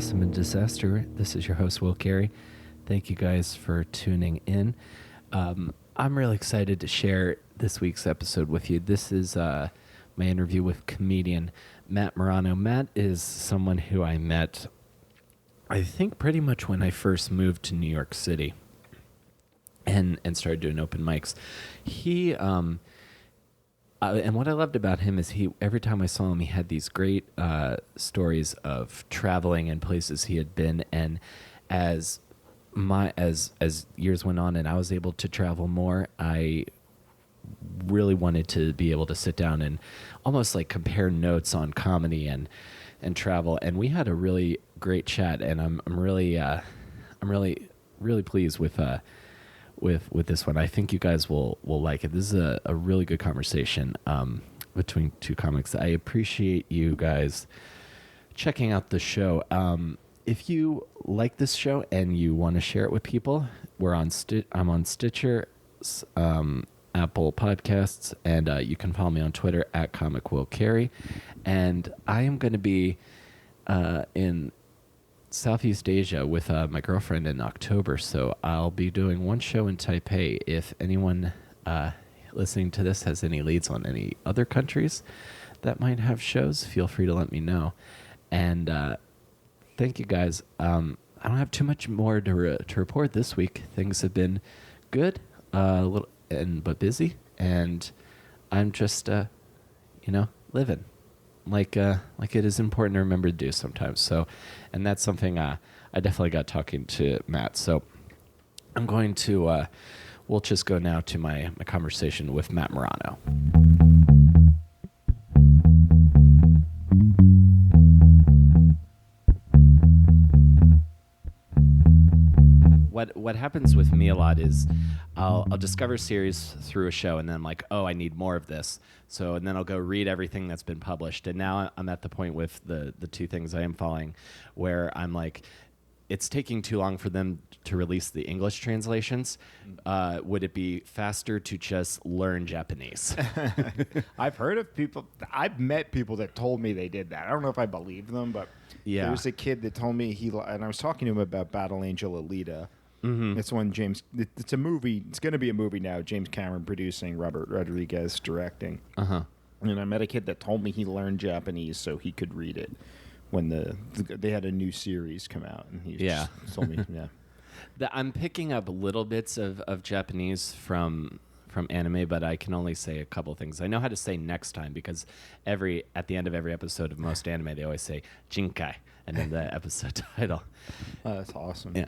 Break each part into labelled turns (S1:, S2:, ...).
S1: Awesome and Disaster. This is your host, Will Carey. Thank you guys for tuning in. I'm really excited to share this week's episode with you. This is my interview with comedian Matt Maragno. Matt is someone who I met, I think, pretty much when I first moved to New York City and started doing open mics. He and what I loved about him is every time I saw him, he had these great stories of traveling and places he had been. And as years went on and I was able to travel more, I really wanted to be able to sit down and almost like compare notes on comedy and travel. And we had a really great chat. And I'm really pleased with this one. I think you guys will like it. This is a really good conversation between two comics. I appreciate you guys checking out the show. If you like this show and you want to share it with people, I'm on Stitcher, Apple Podcasts, and you can follow me on Twitter at Comic Will Carey. And I am going to be in Southeast Asia with my girlfriend in October, so I'll be doing one show in Taipei. If anyone listening to this has any leads on any other countries that might have shows, feel free to let me know. And thank you guys. I don't have too much more to report this week. Things have been good, but busy, and I'm just living. Like it is important to remember to do sometimes. So, and that's something I definitely got talking to Matt. So I'm going to, we'll just go now to my conversation with Matt Maragno. What happens with me a lot is I'll discover a series through a show, and then I'm like, oh, I need more of this. So, and then I'll go read everything that's been published. And now I'm at the point with the two things I am following where I'm like, it's taking too long for them to release the English translations. Would it be faster to just learn Japanese?
S2: I've heard of people. I've met people that told me they did that. I don't know if I believe them, but
S1: yeah.
S2: There was a kid that told me and I was talking to him about Battle Angel Alita. Mm-hmm. It's one it's a movie. It's going to be a movie now. James Cameron producing, Robert Rodriguez directing. Uh-huh. And I met a kid that told me he learned Japanese so he could read it when they had a new series come out, and he just told me, yeah.
S1: I'm picking up little bits of Japanese from anime, but I can only say a couple things. I know how to say next time because at the end of every episode of most anime, they always say Jinkai and then the episode title.
S2: Oh, that's awesome.
S1: Yeah.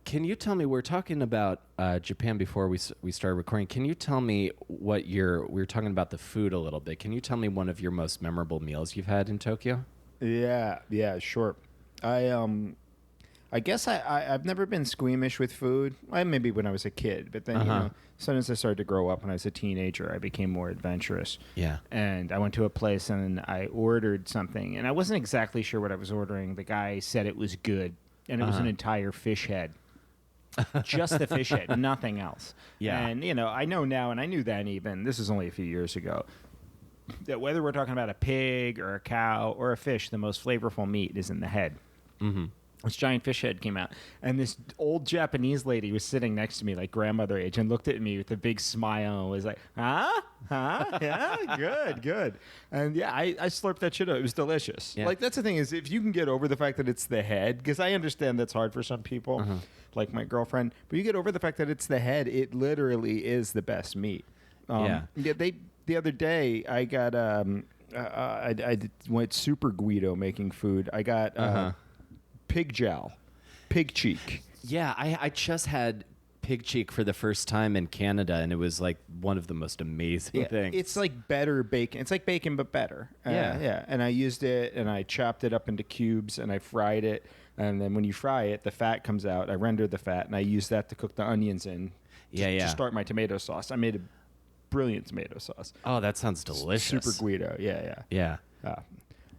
S1: Can you tell me, we're talking about Japan before we started recording. Can you tell me we were talking about the food a little bit. Can you tell me one of your most memorable meals you've had in Tokyo?
S2: Yeah, sure. I guess I've never been squeamish with food. Maybe when I was a kid, but then as soon as I started to grow up when I was a teenager, I became more adventurous.
S1: Yeah.
S2: And I went to a place and I ordered something, and I wasn't exactly sure what I was ordering. The guy said it was good, and it was an entire fish head. Just the fish head, nothing else.
S1: Yeah.
S2: And I know now, and I knew then even, this is only a few years ago, that whether we're talking about a pig or a cow or a fish, the most flavorful meat is in the head. Mm-hmm. This giant fish head came out, and this old Japanese lady was sitting next to me, like grandmother age, and looked at me with a big smile and was like, yeah, good. And yeah, I slurped that shit up. It was delicious. Yeah. Like, that's the thing is, if you can get over the fact that it's the head, because I understand that's hard for some people, like my girlfriend, but you get over the fact that it's the head, it literally is the best meat. The other day, I got, I went super Guido making food. I got pig jowl, pig cheek.
S1: Yeah, I just had pig cheek for the first time in Canada, and it was like one of the most amazing things.
S2: It's like better bacon. It's like bacon, but better. Yeah. And I used it, and I chopped it up into cubes, and I fried it. And then when you fry it, the fat comes out. I render the fat, and I use that to cook the onions in. To start my tomato sauce. I made a brilliant tomato sauce.
S1: Oh, that sounds delicious.
S2: Super Guido. Yeah.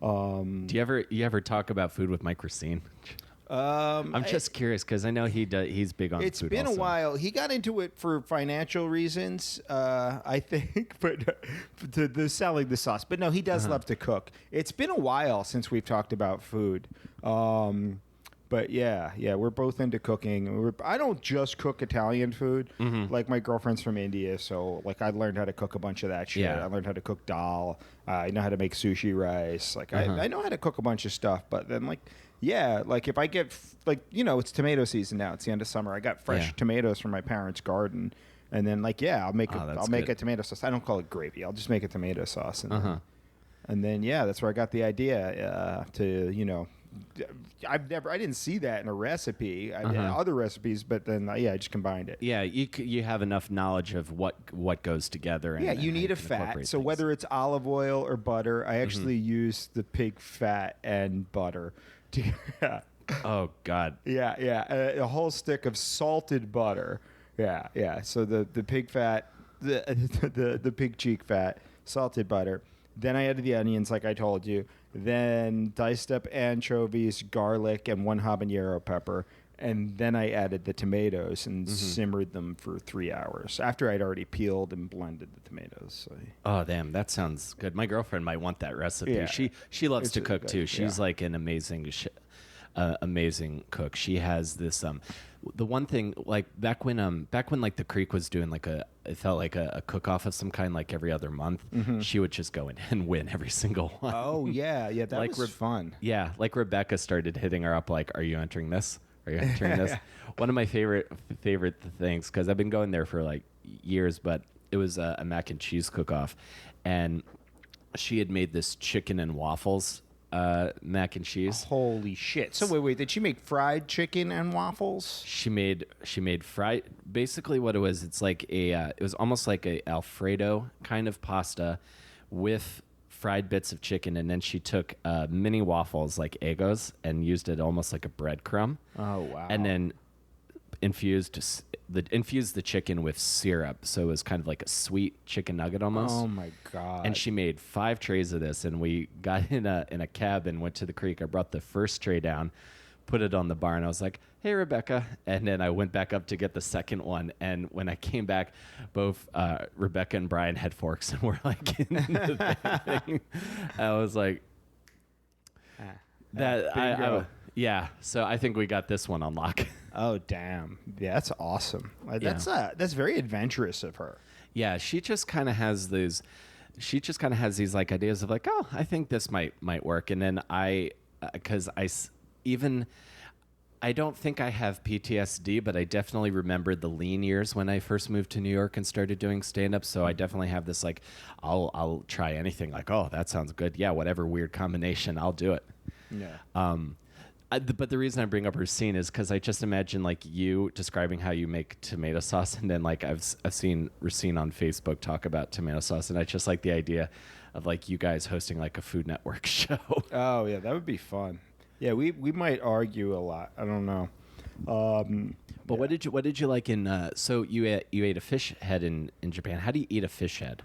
S1: Do you ever talk about food with Mike Racine? I'm just curious because I know he's big on.
S2: It's
S1: food
S2: been
S1: also.
S2: a while. He got into it for financial reasons, I think, but the selling the sauce. But no, he does love to cook. It's been a while since we've talked about food. But yeah, we're both into cooking. I don't just cook Italian food. Like my girlfriend's from India, so like I learned how to cook a bunch of that shit.
S1: Yeah.
S2: I learned how to cook dal. I know how to make sushi rice. Like I know how to cook a bunch of stuff. But then like if I get it's tomato season now. It's the end of summer. I got fresh tomatoes from my parents' garden, and then I'll make a tomato sauce. I don't call it gravy. I'll just make a tomato sauce, and then that's where I got the idea to. I didn't see that in a recipe. I did other recipes, but then I just combined it.
S1: Yeah, you have enough knowledge of what goes together. And,
S2: you need a fat. So whether it's olive oil or butter, I actually use the pig fat and butter.
S1: Oh God.
S2: Yeah. A whole stick of salted butter. Yeah. So the pig fat, the pig cheek fat, salted butter. Then I added the onions, like I told you. Then diced up anchovies, garlic, and 1 habanero pepper. And then I added the tomatoes and simmered them for 3 hours after I'd already peeled and blended the tomatoes. So.
S1: Oh, damn. That sounds good. My girlfriend might want that recipe.
S2: Yeah.
S1: She loves to cook,
S2: good.
S1: too. She's like an amazing amazing cook. She has this the one thing like back when like the Creek was doing like it felt like a cook off of some kind like every other month, she would just go in and win every single one.
S2: Oh yeah, that like was fun.
S1: Yeah, like Rebecca started hitting her up like, "Are you entering this? Are you entering this?" One of my favorite things, because I've been going there for like years, but it was a mac and cheese cook off, and she had made this chicken and waffles mac and cheese.
S2: Holy shit! So wait, did she make fried chicken and waffles?
S1: She made fried. Basically, what it was, it's like it was almost like a Alfredo kind of pasta with fried bits of chicken, and then she took mini waffles like Eggos and used it almost like a breadcrumb.
S2: Oh wow!
S1: And then infused the chicken with syrup, so it was kind of like a sweet chicken nugget almost.
S2: Oh my God.
S1: And she made 5 trays of this, and we got in a cab and went to the Creek. I brought the first tray down, put it on the bar, and I was like, "Hey, Rebecca." And then I went back up to get the second one, and when I came back, both Rebecca and Brian had forks and were like in the thing. I was like, yeah, so I think we got this one on lock.
S2: Oh damn! Yeah, that's awesome. That's very adventurous of her.
S1: Yeah, she just kind of has these. She just kind of has these like ideas of like, oh, I think this might work, and then I don't think I have PTSD, but I definitely remembered the lean years when I first moved to New York and started doing stand-up. So I definitely have this like, I'll try anything. Like, oh, that sounds good. Yeah, whatever weird combination, I'll do it.
S2: Yeah.
S1: But the reason I bring up Racine is because I just imagine like you describing how you make tomato sauce, and then like I've seen Racine on Facebook talk about tomato sauce, and I just like the idea of like you guys hosting like a Food Network show.
S2: Oh yeah, that would be fun. Yeah, we might argue a lot. I don't know.
S1: But what did you like in? So you ate a fish head in Japan. How do you eat a fish head?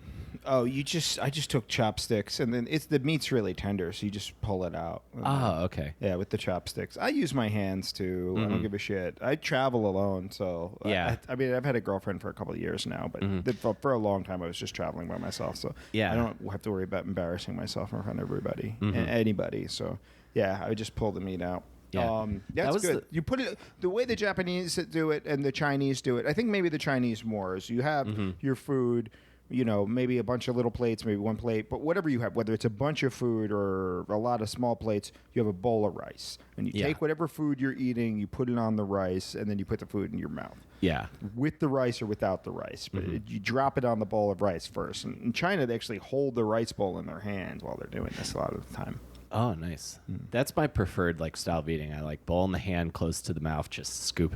S2: Oh, I just took chopsticks, and then the meat's really tender, so you just pull it out.
S1: Oh, okay.
S2: Yeah, with the chopsticks. I use my hands too. I don't give a shit. I travel alone, so
S1: yeah.
S2: I mean, I've had a girlfriend for a couple of years now, but for a long time I was just traveling by myself, so
S1: yeah.
S2: I don't have to worry about embarrassing myself in front of everybody and anybody. So yeah, I would just pull the meat out.
S1: Yeah,
S2: that's good. You put it the way the Japanese do it and the Chinese do it. I think maybe the Chinese more is you have your food, maybe a bunch of little plates, maybe one plate, but whatever you have, whether it's a bunch of food or a lot of small plates, you have a bowl of rice, and you take whatever food you're eating, you put it on the rice, and then you put the food in your mouth.
S1: Yeah,
S2: with the rice or without the rice, but you drop it on the bowl of rice first. And in China, they actually hold the rice bowl in their hands while they're doing this a lot of the time.
S1: Oh, nice. That's my preferred like style of eating. I like bowl in the hand, close to the mouth, just scoop.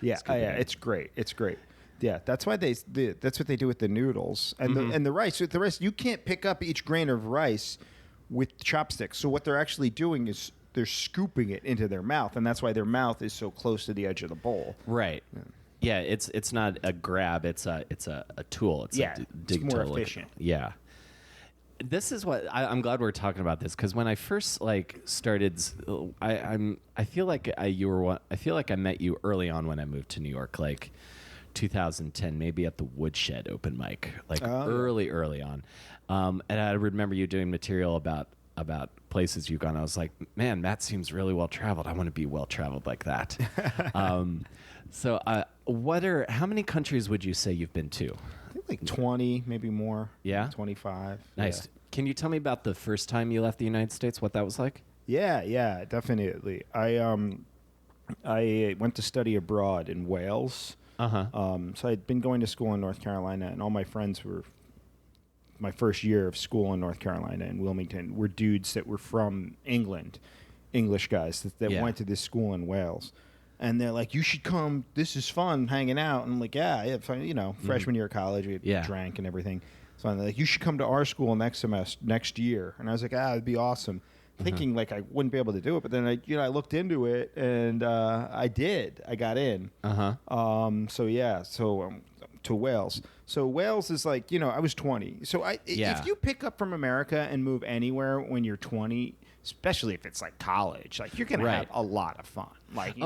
S2: Yeah, it's great. It's great. Yeah, that's why that's what they do with the noodles and the rice. With the rice, you can't pick up each grain of rice with chopsticks. So what they're actually doing is they're scooping it into their mouth, and that's why their mouth is so close to the edge of the bowl.
S1: Right. Yeah, it's not a grab. It's a tool. It's
S2: more efficient.
S1: Yeah. this is what I'm glad we're talking about this, because when I first started, I feel like I feel like I met you early on when I moved to New York, like 2010, maybe at the Woodshed open mic, early on. And I remember you doing material about places you've gone. I was like, man, Matt seems really well traveled. I want to be well traveled like that. So how many countries would you say you've been to?
S2: I think like 20, maybe more.
S1: Yeah?
S2: 25.
S1: Nice.
S2: Yeah.
S1: Can you tell me about the first time you left the United States, what that was like?
S2: Yeah, definitely. I went to study abroad in Wales. So I'd been going to school in North Carolina, and all my friends were my first year of school in North Carolina in Wilmington were dudes that were from England, English guys that went to this school in Wales. And they're like, you should come. This is fun, hanging out. And I'm like, yeah, freshman year of college, we drank and everything. So they're like, you should come to our school next year. And I was like, it'd be awesome. Thinking like I wouldn't be able to do it, but then I looked into it and I did. I got in. To Wales. So Wales is like, I was 20. So if you pick up from America and move anywhere when you're 20, especially if it's like college, like you're gonna have a lot of fun. Like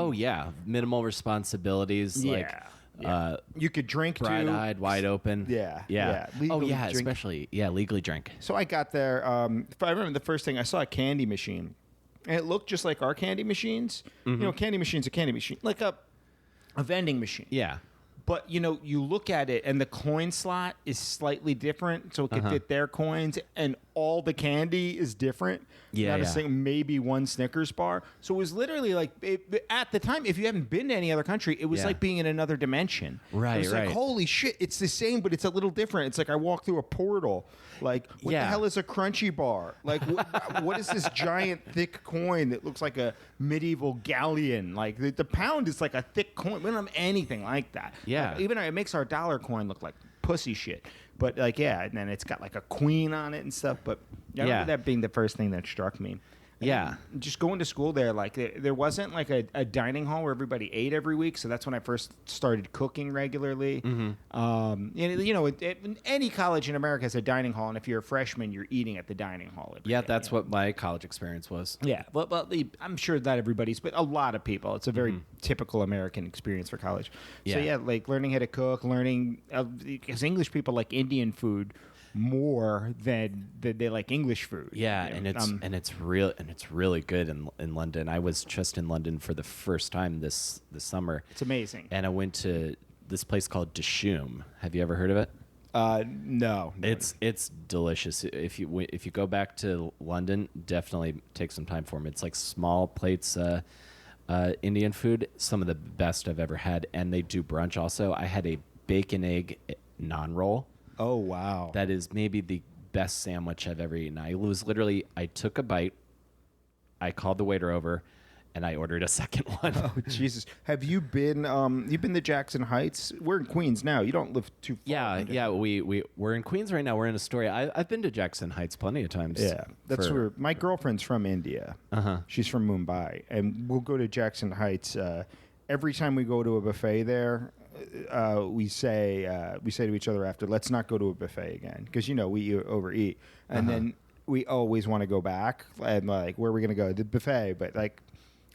S1: minimal responsibilities.
S2: You could drink
S1: bright-eyed, wide open.
S2: Legally drink.
S1: Especially legally drink.
S2: So I got there. I remember the first thing I saw a candy machine, and it looked just like our candy machines. Candy machine's a candy machine, like a vending machine.
S1: Yeah.
S2: But, you look at it, and the coin slot is slightly different, so it could fit their coins, and all the candy is different. Maybe one Snickers bar. So it was literally like, at the time, if you haven't been to any other country, it was like being in another dimension.
S1: Right,
S2: it was like, holy shit, it's the same, but it's a little different. It's like I walked through a portal. Like, what the hell is a crunchy bar? Like, what is this giant, thick coin that looks like a medieval galleon? Like, the pound is like a thick coin. We don't have anything like that.
S1: Yeah.
S2: Like, even it makes our dollar coin look like pussy shit. But, and then it's got like a queen on it and stuff. But I remember that being the first thing that struck me. And just going to school there, like there wasn't like a dining hall where everybody ate every week. So that's when I first started cooking regularly. Any college in America has a dining hall, and if you're a freshman, you're eating at the dining hall. Every day,
S1: that's what my college experience was.
S2: Yeah, well, I'm sure not everybody's, but a lot of people. It's a very typical American experience for college. So like learning how to cook, because English people like Indian food more than they like English food.
S1: And it's really good in London. I was just in London for the first time this summer.
S2: It's amazing.
S1: And I went to this place called Dishoom. Have you ever heard of it?
S2: No.
S1: It's delicious. If you go back to London, definitely take some time for them. It's like small plates Indian food, some of the best I've ever had, and they do brunch also. I had a bacon egg naan roll.
S2: Oh, wow.
S1: That is maybe the best sandwich I've ever eaten. I took a bite, I called the waiter over, and I ordered a second one.
S2: Oh, Jesus. Have you been, you've been to Jackson Heights? We're in Queens now. You don't live too far.
S1: We're in Queens right now. We're in Astoria. I've been to Jackson Heights plenty of times.
S2: Yeah. That's where, my girlfriend's from India. She's from Mumbai. And we'll go to Jackson Heights. Every time we go to a buffet there, we say to each other after, let's not go to a buffet again, because we overeat, and then we always want to go back, and like, where are we going to go? The buffet, but like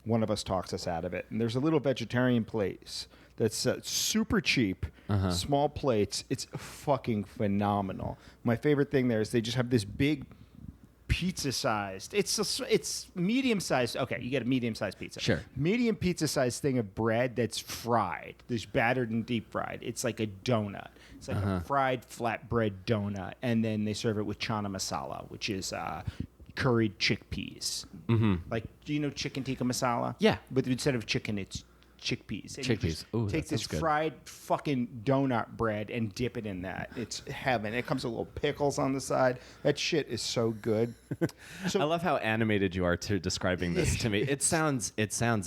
S2: one of us talks us out of it. And there's a little vegetarian place that's super cheap, small plates. It's fucking phenomenal. My favorite thing there is they just have this big pizza-sized. It's medium-sized. Okay, you get a medium-sized pizza.
S1: Sure.
S2: Medium pizza-sized thing of bread that's fried. This battered and deep-fried. It's like a donut. It's like a fried flatbread donut. And then they serve it with chana masala, which is curried chickpeas. Like, do you know chicken tikka masala?
S1: Yeah.
S2: But instead of chicken, it's chickpeas. And
S1: Chickpeas. Ooh,
S2: take this fried fucking donut bread and dip it in that. It's heaven. It comes with little pickles on the side. That shit is so good. So,
S1: I love how animated you are to describing this to me. It sounds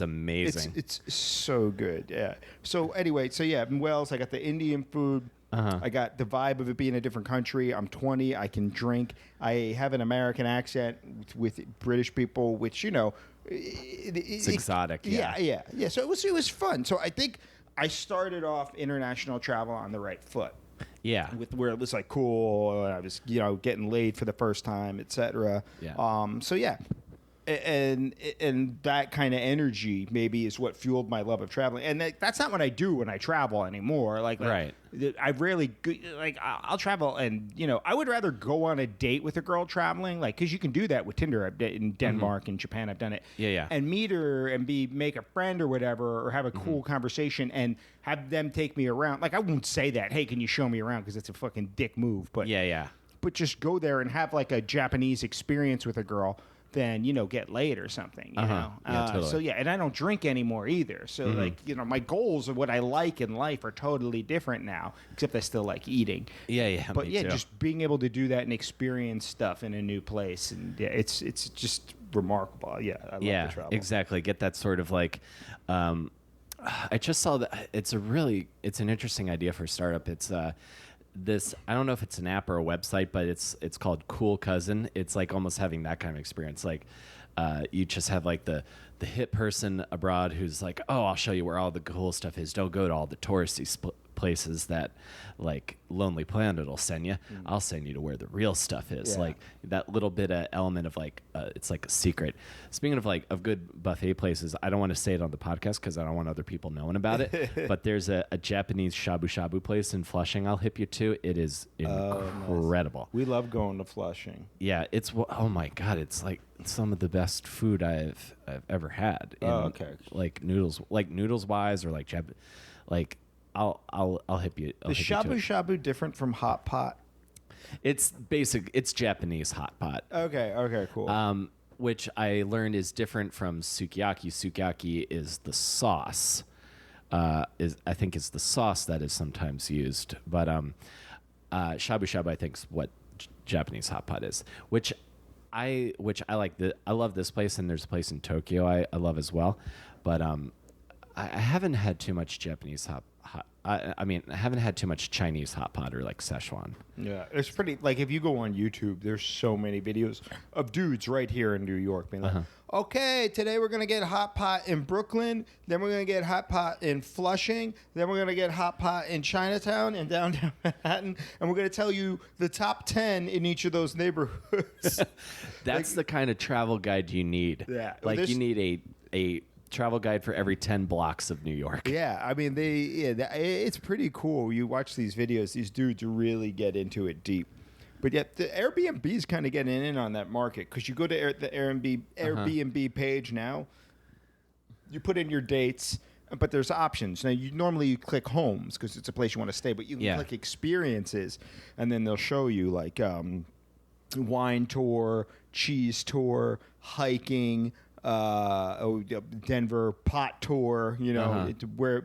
S1: amazing.
S2: It's so good. Yeah. So anyway, in Wales, I got the Indian food. I got the vibe of it being a different country. I'm 20. I can drink. I have an American accent with British people, which,
S1: it's exotic.
S2: Yeah. So it was fun. So I think I started off international travel on the right foot.
S1: Yeah.
S2: Where it was like cool, I was getting laid for the first time, etc.
S1: Yeah.
S2: So yeah, and that kind of energy maybe is what fueled my love of traveling. And that's not what I do when I travel anymore.
S1: Right.
S2: I rarely I'll travel, and I would rather go on a date with a girl traveling, like, because you can do that with Tinder in Denmark and Japan. I've done it.
S1: Yeah.
S2: And meet her and make a friend or whatever, or have a cool conversation and have them take me around. Like, I won't say that, hey, can you show me around? Because it's a fucking dick move. But
S1: Yeah.
S2: But just go there and have like a Japanese experience with a girl. Then get laid or something, you know.
S1: Yeah, totally.
S2: So yeah, and I don't drink anymore either. So like my goals of what I like in life are totally different now. Except I still like eating.
S1: Yeah.
S2: But
S1: me
S2: yeah,
S1: too.
S2: just being able to do that and experience stuff in a new place, and yeah, it's just remarkable. Yeah, I love the travel.
S1: Exactly. Get that sort of like. I just saw that it's an interesting idea for a startup. It's this, I don't know if it's an app or a website, but it's called Cool Cousin. It's like almost having that kind of experience. Like you just have like the hip person abroad who's like, oh, I'll show you where all the cool stuff is. Don't go to all the touristy places that like Lonely Planet will send you. I'll send you to where the real stuff is.
S2: Yeah.
S1: Like that little bit of element of like it's like a secret. Speaking of like of good buffet places, I don't want to say it on the podcast because I don't want other people knowing about it. But there's a Japanese shabu shabu place in Flushing. I'll hip you to. It is incredible.
S2: Nice. We love going to Flushing.
S1: Yeah, it's oh my god, it's like some of the best food I've ever had.
S2: Okay.
S1: Like noodles wise, or like I'll hip you.
S2: Is shabu shabu different from Hotpot?
S1: It's basic. It's Japanese hot pot.
S2: Okay, cool.
S1: Which I learned is different from sukiyaki. Sukiyaki is the sauce. I think it's the sauce that is sometimes used, but shabu shabu I think is what Japanese hot pot is. Which I like. I love this place, and there's a place in Tokyo I love as well, but I haven't had too much Japanese I haven't had too much Chinese hot pot or like Szechuan.
S2: Yeah, it's pretty, like, if you go on YouTube, there's so many videos of dudes right here in New York being like, okay, today we're going to get hot pot in Brooklyn, then we're going to get hot pot in Flushing, then we're going to get hot pot in Chinatown and downtown Manhattan, and we're going to tell you the top 10 in each of those neighborhoods.
S1: That's the kind of travel guide you need.
S2: Yeah.
S1: Like you need a travel guide for every 10 blocks of New York.
S2: Yeah, I mean, it's pretty cool. You watch these videos, these dudes really get into it deep. But yet, the Airbnb is kind of getting in on that market, because you go to the Airbnb page now, you put in your dates, but there's options. Now, you click homes because it's a place you want to stay, but you can click experiences, and then they'll show you like wine tour, cheese tour, hiking, Denver pot tour, where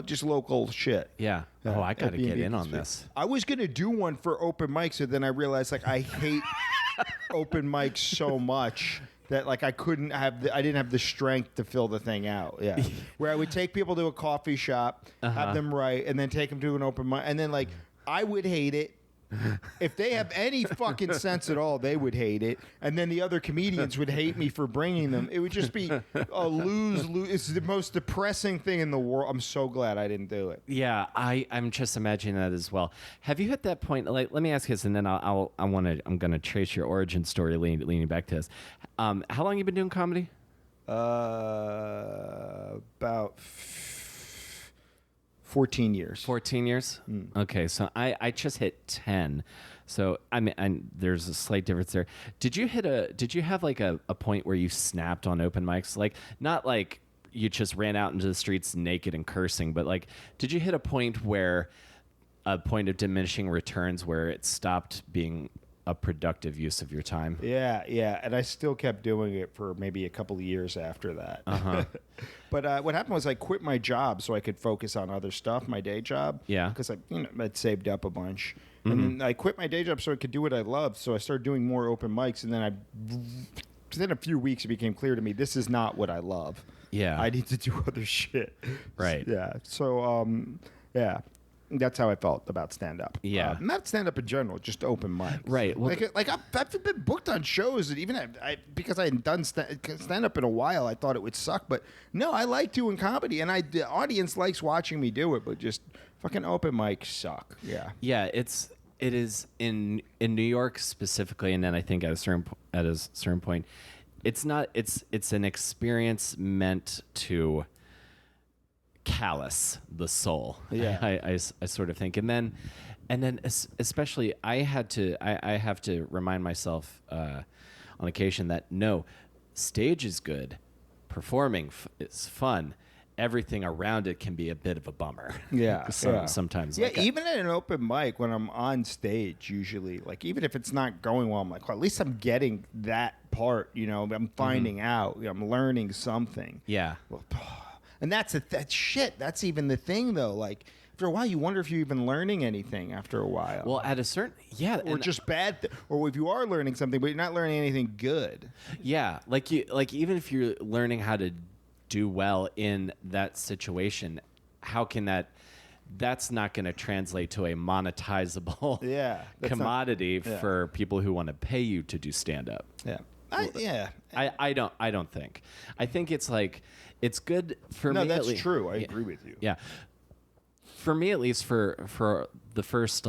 S2: just local shit.
S1: Yeah. Oh, I got to get in on this.
S2: I was gonna do one for open mics, so then I realized like I hate open mics so much that like I didn't have the strength to fill the thing out. Yeah, where I would take people to a coffee shop, have them write, and then take them to an open mic, and then like I would hate it. If they have any fucking sense at all, they would hate it. And then the other comedians would hate me for bringing them. It would just be a lose-lose. It's the most depressing thing in the world. I'm so glad I didn't do it.
S1: Yeah, I'm just imagining that as well. Have you hit that point? Like, let me ask you this, and then I'm gonna trace your origin story, leaning back to this. How long have you been doing comedy?
S2: About 14 years.
S1: 14 years? Okay, so I just hit 10. So I mean, there's a slight difference there. Did you have like a point where you snapped on open mics? Like, not like you just ran out into the streets naked and cursing, but like, did you hit a point of diminishing returns where it stopped being a productive use of your time?
S2: Yeah, and I still kept doing it for maybe a couple of years after that. But what happened was I quit my job so I could focus on other stuff, my day job.
S1: Yeah.
S2: Because I'd saved up a bunch. And then I quit my day job so I could do what I loved. So I started doing more open mics, and then within a few weeks it became clear to me this is not what I love.
S1: Yeah.
S2: I need to do other shit.
S1: Right.
S2: Yeah. So, yeah. That's how I felt about stand-up.
S1: Yeah.
S2: Not stand-up in general, just open mics.
S1: Right. Well,
S2: I've been booked on shows that even because I hadn't done stand-up in a while, I thought it would suck. But no, I like doing comedy, and the audience likes watching me do it. But just fucking open mics suck. Yeah.
S1: Yeah. It is in New York specifically, and then I think at a certain point, it's not. It's an experience meant to callous the soul.
S2: Yeah.
S1: I sort of think, and then especially I have to remind myself on occasion that no, stage is good, performing is fun, everything around it can be a bit of a bummer.
S2: Yeah.
S1: Sometimes.
S2: Yeah, even at an open mic when I'm on stage, usually, like even if it's not going well, I'm like, well, at least I'm getting that part. I'm finding out. I'm learning something.
S1: Yeah.
S2: Well, and that's shit. That's even the thing, though. Like after a while, you wonder if you're even learning anything. After a while,
S1: well, at a certain
S2: or just bad, or if you are learning something, but you're not learning anything good.
S1: Yeah, like even if you're learning how to do well in that situation, how can that's not going to translate to a monetizable commodity for people who want to pay you to do stand up.
S2: Yeah.
S1: I don't think. I think it's like it's good for me.
S2: No, that's true. I agree with you.
S1: Yeah. For me, at least, for the first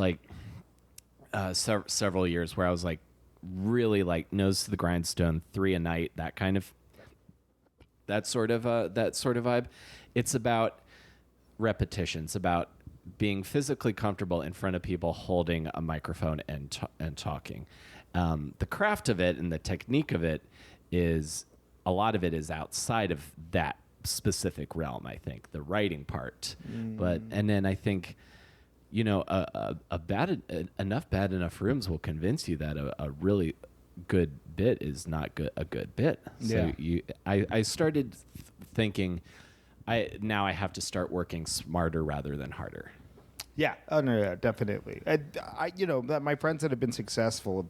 S1: several years, where I was like really like nose to the grindstone, 3 a night, that sort of vibe. It's about repetitions, about being physically comfortable in front of people, holding a microphone and talking. The craft of it and the technique of it is a lot of it is outside of that specific realm. I think the writing part, and then I think enough bad enough rooms will convince you that a really good bit is not a good bit. So I started thinking now I have to start working smarter rather than harder.
S2: Yeah. Oh no, yeah, definitely. My friends that have been successful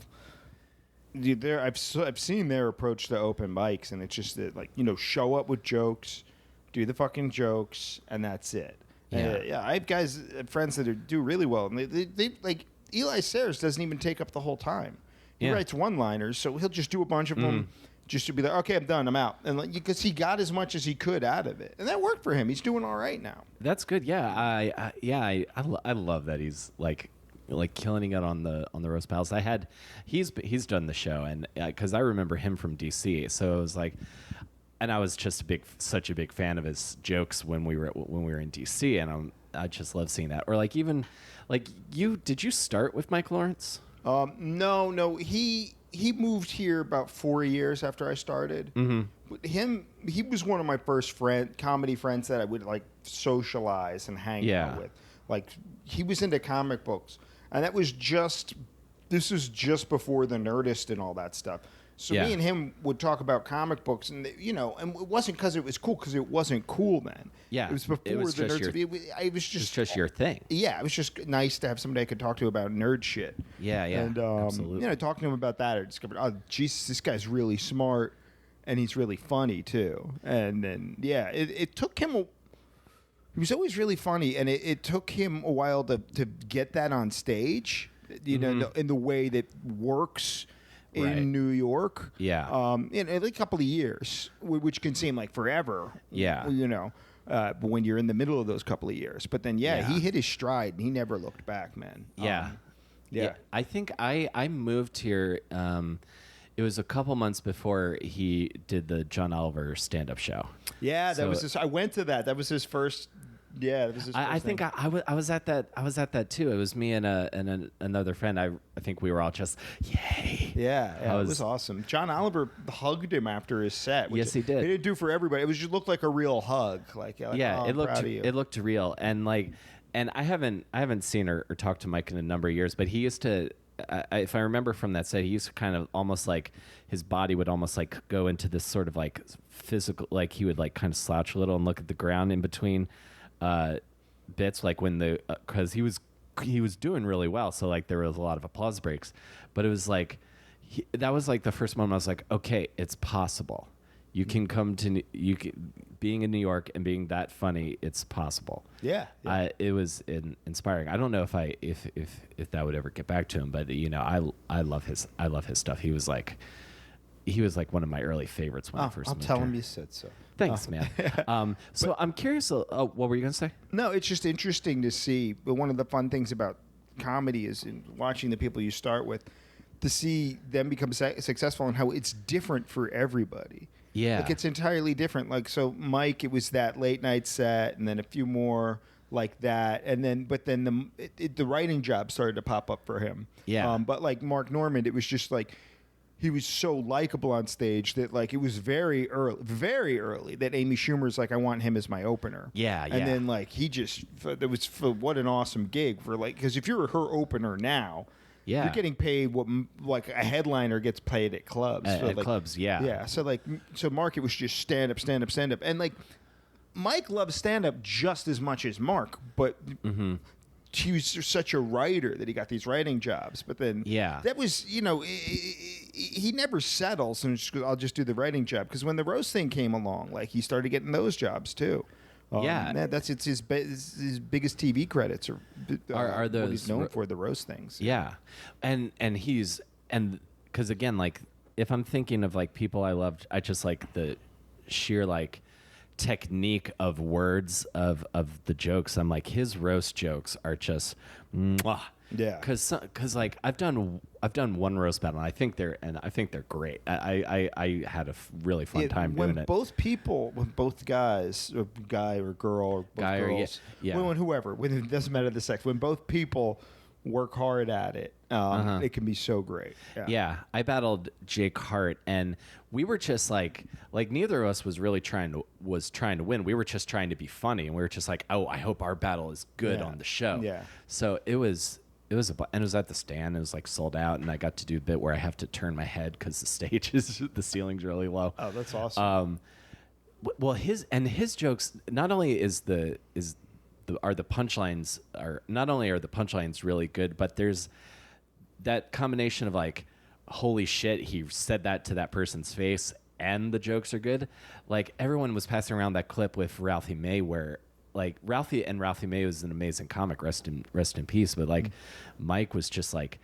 S2: I've seen their approach to open mics, and it's just that, show up with jokes, do the fucking jokes, and that's it.
S1: Yeah.
S2: I have friends that do really well, and they like Eli Sayers doesn't even take up the whole time. He writes one-liners, so he'll just do a bunch of them, just to be like, okay, I'm done, I'm out, and because he got as much as he could out of it, and that worked for him. He's doing all right now.
S1: That's good. Yeah, I love that he's like killing it on the Roast Palace. He's done the show, and because I remember him from DC, so it was like, and I was just such a big fan of his jokes when we were in DC, and I just love seeing that. Or even did you start with Mike Lawrence?
S2: No, he moved here about 4 years after I started. Mm-hmm. He was one of my first comedy friends that I would socialize and hang out with. He was into comic books. And this was just before the Nerdist and all that stuff. So me and him would talk about comic books, and and it wasn't because it was cool, because it wasn't cool then.
S1: Yeah,
S2: it was before the Nerdist. It was just
S1: your thing.
S2: Yeah, it was just nice to have somebody I could talk to about nerd shit.
S1: Yeah,
S2: and
S1: absolutely.
S2: Talking to him about that, I discovered, oh Jesus, this guy's really smart, and he's really funny too. And then it took him. He was always really funny, and it took him a while to get that on stage, in the way that works in New York.
S1: Yeah.
S2: In a couple of years, which can seem like forever.
S1: Yeah.
S2: But when you're in the middle of those couple of years. But then, he hit his stride, and he never looked back, man.
S1: Yeah. I think I moved here. It was a couple months before he did the John Oliver stand-up show. Yeah,
S2: that was I went to that. That was his first. Yeah, that was his first
S1: I think I was at that. I was at that too. It was me and another friend. I think we were all just yay.
S2: Yeah, it was awesome. John Oliver hugged him after his set.
S1: Yes, he did.
S2: He didn't do for everybody. It just looked like a real hug.
S1: It looked real, and I haven't seen or talked to Mike in a number of years, but he used to. If I remember from that set, he used to kind of almost his body would almost go into this sort of physical, he would kind of slouch a little and look at the ground in between bits, when because he was doing really well, so there was a lot of applause breaks, but it was that was the first moment I was like, okay, it's possible. You can being in New York and being that funny, it's possible.
S2: Yeah.
S1: It was inspiring. I don't know if that would ever get back to him, but I love his stuff. He was like one of my early favorites when I first
S2: I'll
S1: moved
S2: tell
S1: here.
S2: him you said so.
S1: Thanks, man. So I'm curious. What were you going to say?
S2: No, it's just interesting to see. But one of the fun things about comedy is in watching the people you start with, to see them become successful and how it's different for everybody.
S1: Yeah.
S2: Like it's entirely different. Like, so Mike, it was that late night set and then a few more like that. And then, but then the writing job started to pop up for him.
S1: Yeah.
S2: But like Mark Normand, it was just like, he was so likable on stage that like it was very early that Amy Schumer's like, I want him as my opener.
S1: Yeah.
S2: And then like he just, it was what an awesome gig for like, because if you're her opener now,
S1: yeah,
S2: you're getting paid what like a headliner gets paid at clubs.
S1: At clubs, yeah.
S2: Yeah. So Mark, it was just stand up. And like Mike loves stand up just as much as Mark, but he was such a writer that he got these writing jobs. But then that was, he never settles and just goes, I'll just do the writing job. Because when the roast thing came along, like he started getting those jobs too. That's his biggest TV credits are those what he's known for, the roast things.
S1: Yeah, and because again, like if I'm thinking of like people I loved, I just like the sheer like technique of words of the jokes. I'm like, his roast jokes are just mwah.
S2: Yeah,
S1: because like I've done one roast battle and I think they're great. I had a really fun time doing it.
S2: When both guys, or guy or girl, or both girls, when whoever, when it doesn't matter the sex, when both people work hard at it, it can be so great.
S1: Yeah, I battled Jake Hart, and we were just like neither of us was really trying to win. We were just trying to be funny, and we were just like, oh, I hope our battle is good on the show.
S2: Yeah.
S1: So it was and it was at the stand. It was like sold out, and I got to do a bit where I have to turn my head because the ceiling's really low.
S2: Oh, that's awesome.
S1: Well, his jokes, not only are the punchlines really good, but there's that combination of like, holy shit, he said that to that person's face, and the jokes are good. Like everyone was passing around that clip with Ralphie May where like Ralphie May was an amazing comic, rest in peace, but like Mike was just like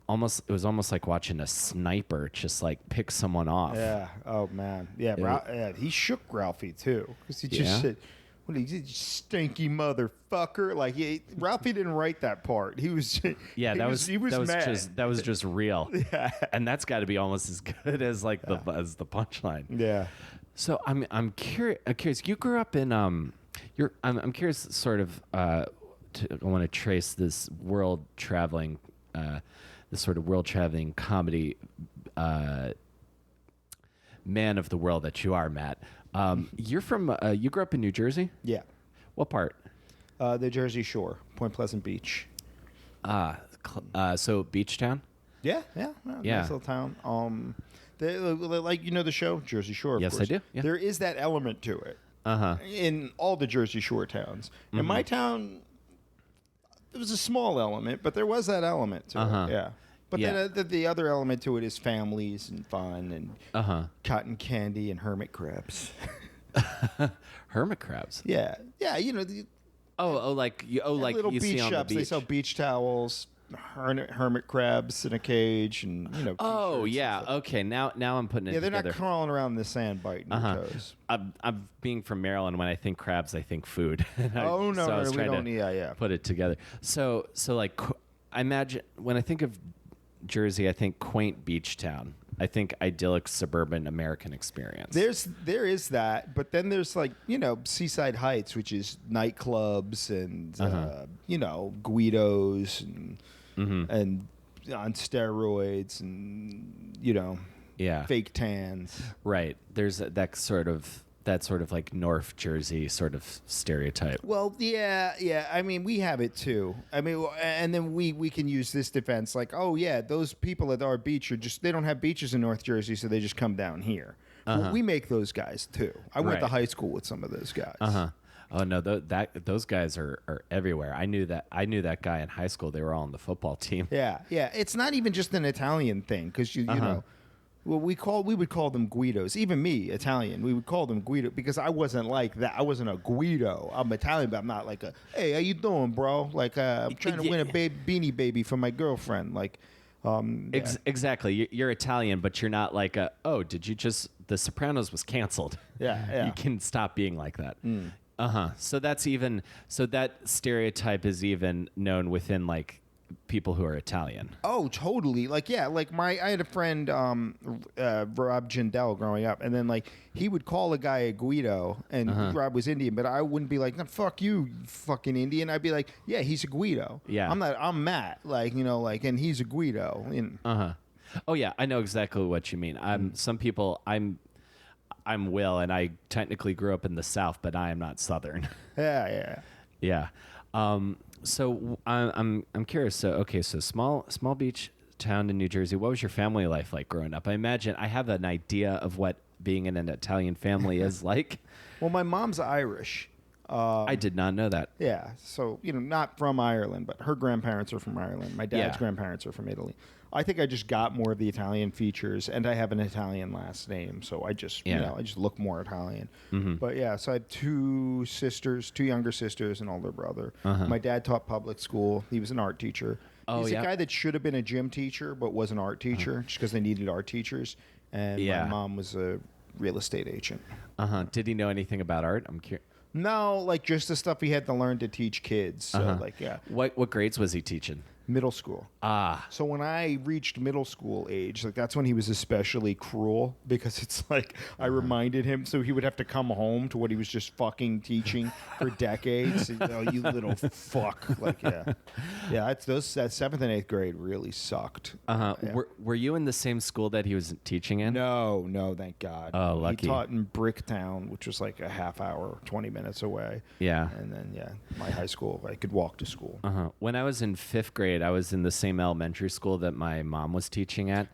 S1: it was almost like watching a sniper just like pick someone off.
S2: Yeah. Oh man. Yeah. He shook Ralphie too, because he just said, "What is it, stinky motherfucker?" Like Ralphie didn't write that part. He was.
S1: Yeah,
S2: that was mad.
S1: That was just real.
S2: Yeah.
S1: And that's got to be almost as good as like the punchline.
S2: Yeah.
S1: So I'm curious. You grew up in I'm curious, sort of. I want to trace this world traveling, this sort of world traveling comedy, man of the world that you are, Matt. You're from. You grew up in New Jersey.
S2: Yeah.
S1: What part?
S2: The Jersey Shore, Point Pleasant Beach.
S1: So Beach Town.
S2: Yeah. Nice little town. Like the show Jersey Shore. Of
S1: yes,
S2: course.
S1: I do. Yeah.
S2: There is that element to it. In all the Jersey Shore towns. In my town, it was a small element, but there was that element to it. Yeah. But then the other element to it is families and fun and cotton candy and hermit crabs.
S1: Hermit crabs.
S2: Yeah.
S1: Like
S2: little
S1: you
S2: beach
S1: see on
S2: shops.
S1: the beach.
S2: They sell beach towels, hermit crabs in a cage, and
S1: Oh yeah. Okay. Now I'm putting it.
S2: Yeah, they're
S1: together.
S2: Not crawling around in the sand biting your toes.
S1: I'm being from Maryland. When I think crabs, I think food.
S2: Oh no,
S1: so I was
S2: we
S1: trying
S2: don't.
S1: to
S2: Yeah.
S1: Put it together. So like, I imagine when I think of Jersey, I think quaint beach town. I think idyllic suburban American experience.
S2: There is that, but then there's like Seaside Heights, which is nightclubs and Guidos and on steroids and fake tans.
S1: Right. There's that sort of like North Jersey sort of stereotype.
S2: Well, yeah. I mean, we have it too. I mean, and then we can use this defense like, oh yeah, those people at our beach they don't have beaches in North Jersey, so they just come down here. Well, we make those guys too. I went to high school with some of those guys.
S1: Oh no, those guys are everywhere. I knew that guy in high school. They were all on the football team.
S2: Yeah. It's not even just an Italian thing because you know. Well, we would call them Guidos. Even me, Italian, we would call them Guido because I wasn't like that. I wasn't a Guido. I'm Italian, but I'm not like a, hey, how you doing, bro? Like, I'm trying to win a beanie baby for my girlfriend. Like, yeah.
S1: Exactly. You're Italian, but you're not like did you just, The Sopranos was canceled.
S2: Yeah.
S1: You can stop being like that. So that stereotype is even known within like people who are Italian.
S2: Oh, totally. Like, yeah, like I had a friend, Rob Jindal, growing up, and then like he would call a guy a Guido, and Rob was Indian, but I wouldn't be like, no, fuck you, fucking Indian. I'd be like, yeah, he's a Guido.
S1: Yeah.
S2: I'm Matt, like, and he's a Guido.
S1: Oh yeah, I know exactly what you mean. Some people, I'm Will, and I technically grew up in the South, but I am not Southern. Yeah. So I'm curious. So okay, so small beach town in New Jersey. What was your family life like growing up? I imagine I have an idea of what being in an Italian family is like.
S2: Well, my mom's Irish.
S1: I did not know that.
S2: Yeah, so not from Ireland, but her grandparents are from Ireland. My dad's grandparents are from Italy. I think I just got more of the Italian features, and I have an Italian last name, so I just I just look more Italian. But yeah, so I had two younger sisters, and older brother. My dad taught public school. He was an art teacher. He's a guy that should have been a gym teacher, but was an art teacher just because they needed art teachers. And my mom was a real estate agent.
S1: Did he know anything about art? I'm curious.
S2: No, like just the stuff he had to learn to teach kids. So
S1: What grades was he teaching?
S2: Middle school. So when I reached middle school age, like that's when he was especially cruel because it's like I reminded him, so he would have to come home to what he was just fucking teaching for decades. You little fuck. Like that 7th and 8th grade really sucked.
S1: Were you in the same school that he was teaching in?
S2: No, thank God.
S1: Oh, lucky.
S2: He taught in Bricktown, which was like a half hour, 20 minutes away.
S1: Yeah.
S2: And then my high school, I could walk to school.
S1: When I was in 5th grade, I was in the same elementary school that my mom was teaching at,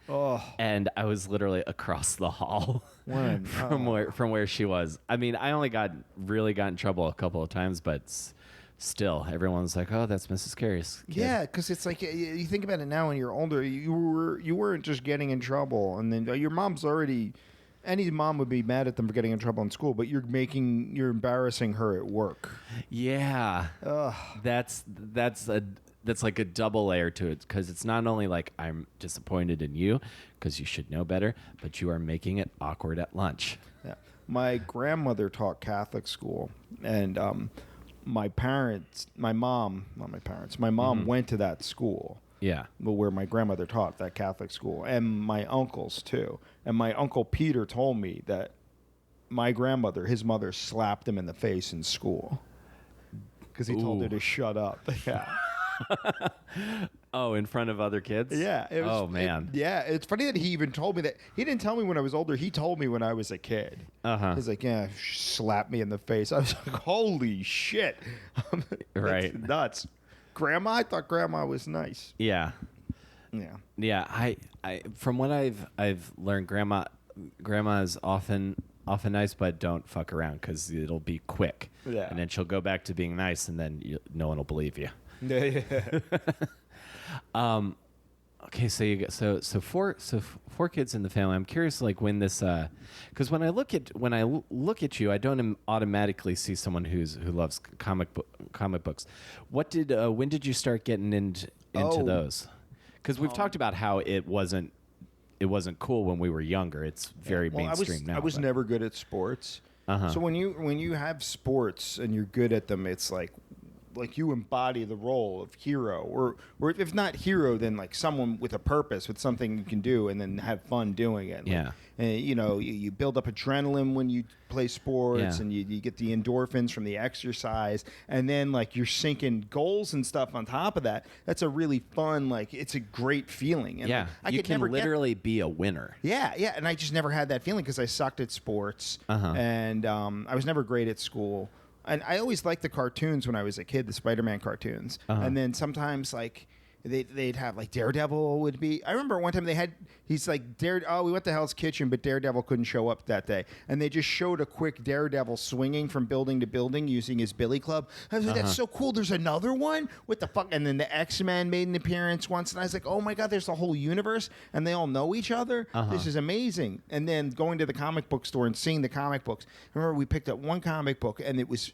S1: and I was literally across the hall from where she was. I mean, I only really got in trouble a couple of times, but still, everyone's like, "Oh, that's Mrs. Carey's kid."
S2: Yeah, because it's like you think about it now when you're older, you weren't just getting in trouble, and then your mom's already. Any mom would be mad at them for getting in trouble in school, but you're embarrassing her at work.
S1: Yeah, that's like a double layer to it because it's not only like I'm disappointed in you because you should know better, but you are making it awkward at lunch.
S2: Yeah. My grandmother taught Catholic school, and my mom went to that school.
S1: Yeah.
S2: Where my grandmother taught, that Catholic school, and my uncles too. And my Uncle Peter told me that my grandmother, his mother, slapped him in the face in school because he told her to shut up. Yeah.
S1: Oh, in front of other kids?
S2: Yeah.
S1: Man.
S2: It's funny that he even told me that. He didn't tell me when I was older. He told me when I was a kid. He's like, slap me in the face. I was like, holy shit.
S1: Right.
S2: That's nuts. Grandma? I thought grandma was nice.
S1: Yeah.
S2: Yeah.
S1: I from what I've learned, grandma is often nice, but don't fuck around because it'll be quick.
S2: Yeah.
S1: And then she'll go back to being nice, and then no one will believe you.
S2: Yeah.
S1: Okay, so you get so four kids in the family. I'm curious, like when this, because when I look at you, I don't automatically see someone who loves comic books. When did you start getting into those? Because we've talked about how it wasn't cool when we were younger. It's very mainstream now.
S2: I was never good at sports. So when you have sports and you're good at them, it's like you embody the role of hero, or if not hero, then like someone with a purpose, with something you can do, and then have fun doing it.
S1: Yeah.
S2: And you build up adrenaline when you play sports, and you get the endorphins from the exercise, and then like you're sinking goals and stuff on top of that. That's a really fun, like it's a great feeling. And
S1: you can literally be a winner.
S2: Yeah, and I just never had that feeling because I sucked at sports, and I was never great at school. And I always liked the cartoons when I was a kid, the Spider-Man cartoons. And then sometimes, like, they'd have like Daredevil would be. I remember one time he's like we went to Hell's Kitchen, but Daredevil couldn't show up that day, and they just showed a quick Daredevil swinging from building to building using his billy club. I was like, that's so cool. There's another one. What the fuck? And then the X-Men made an appearance once, and I was like, oh my god, there's a whole universe, and they all know each other. This is amazing. And then going to the comic book store and seeing the comic books. I remember we picked up one comic book, and it was.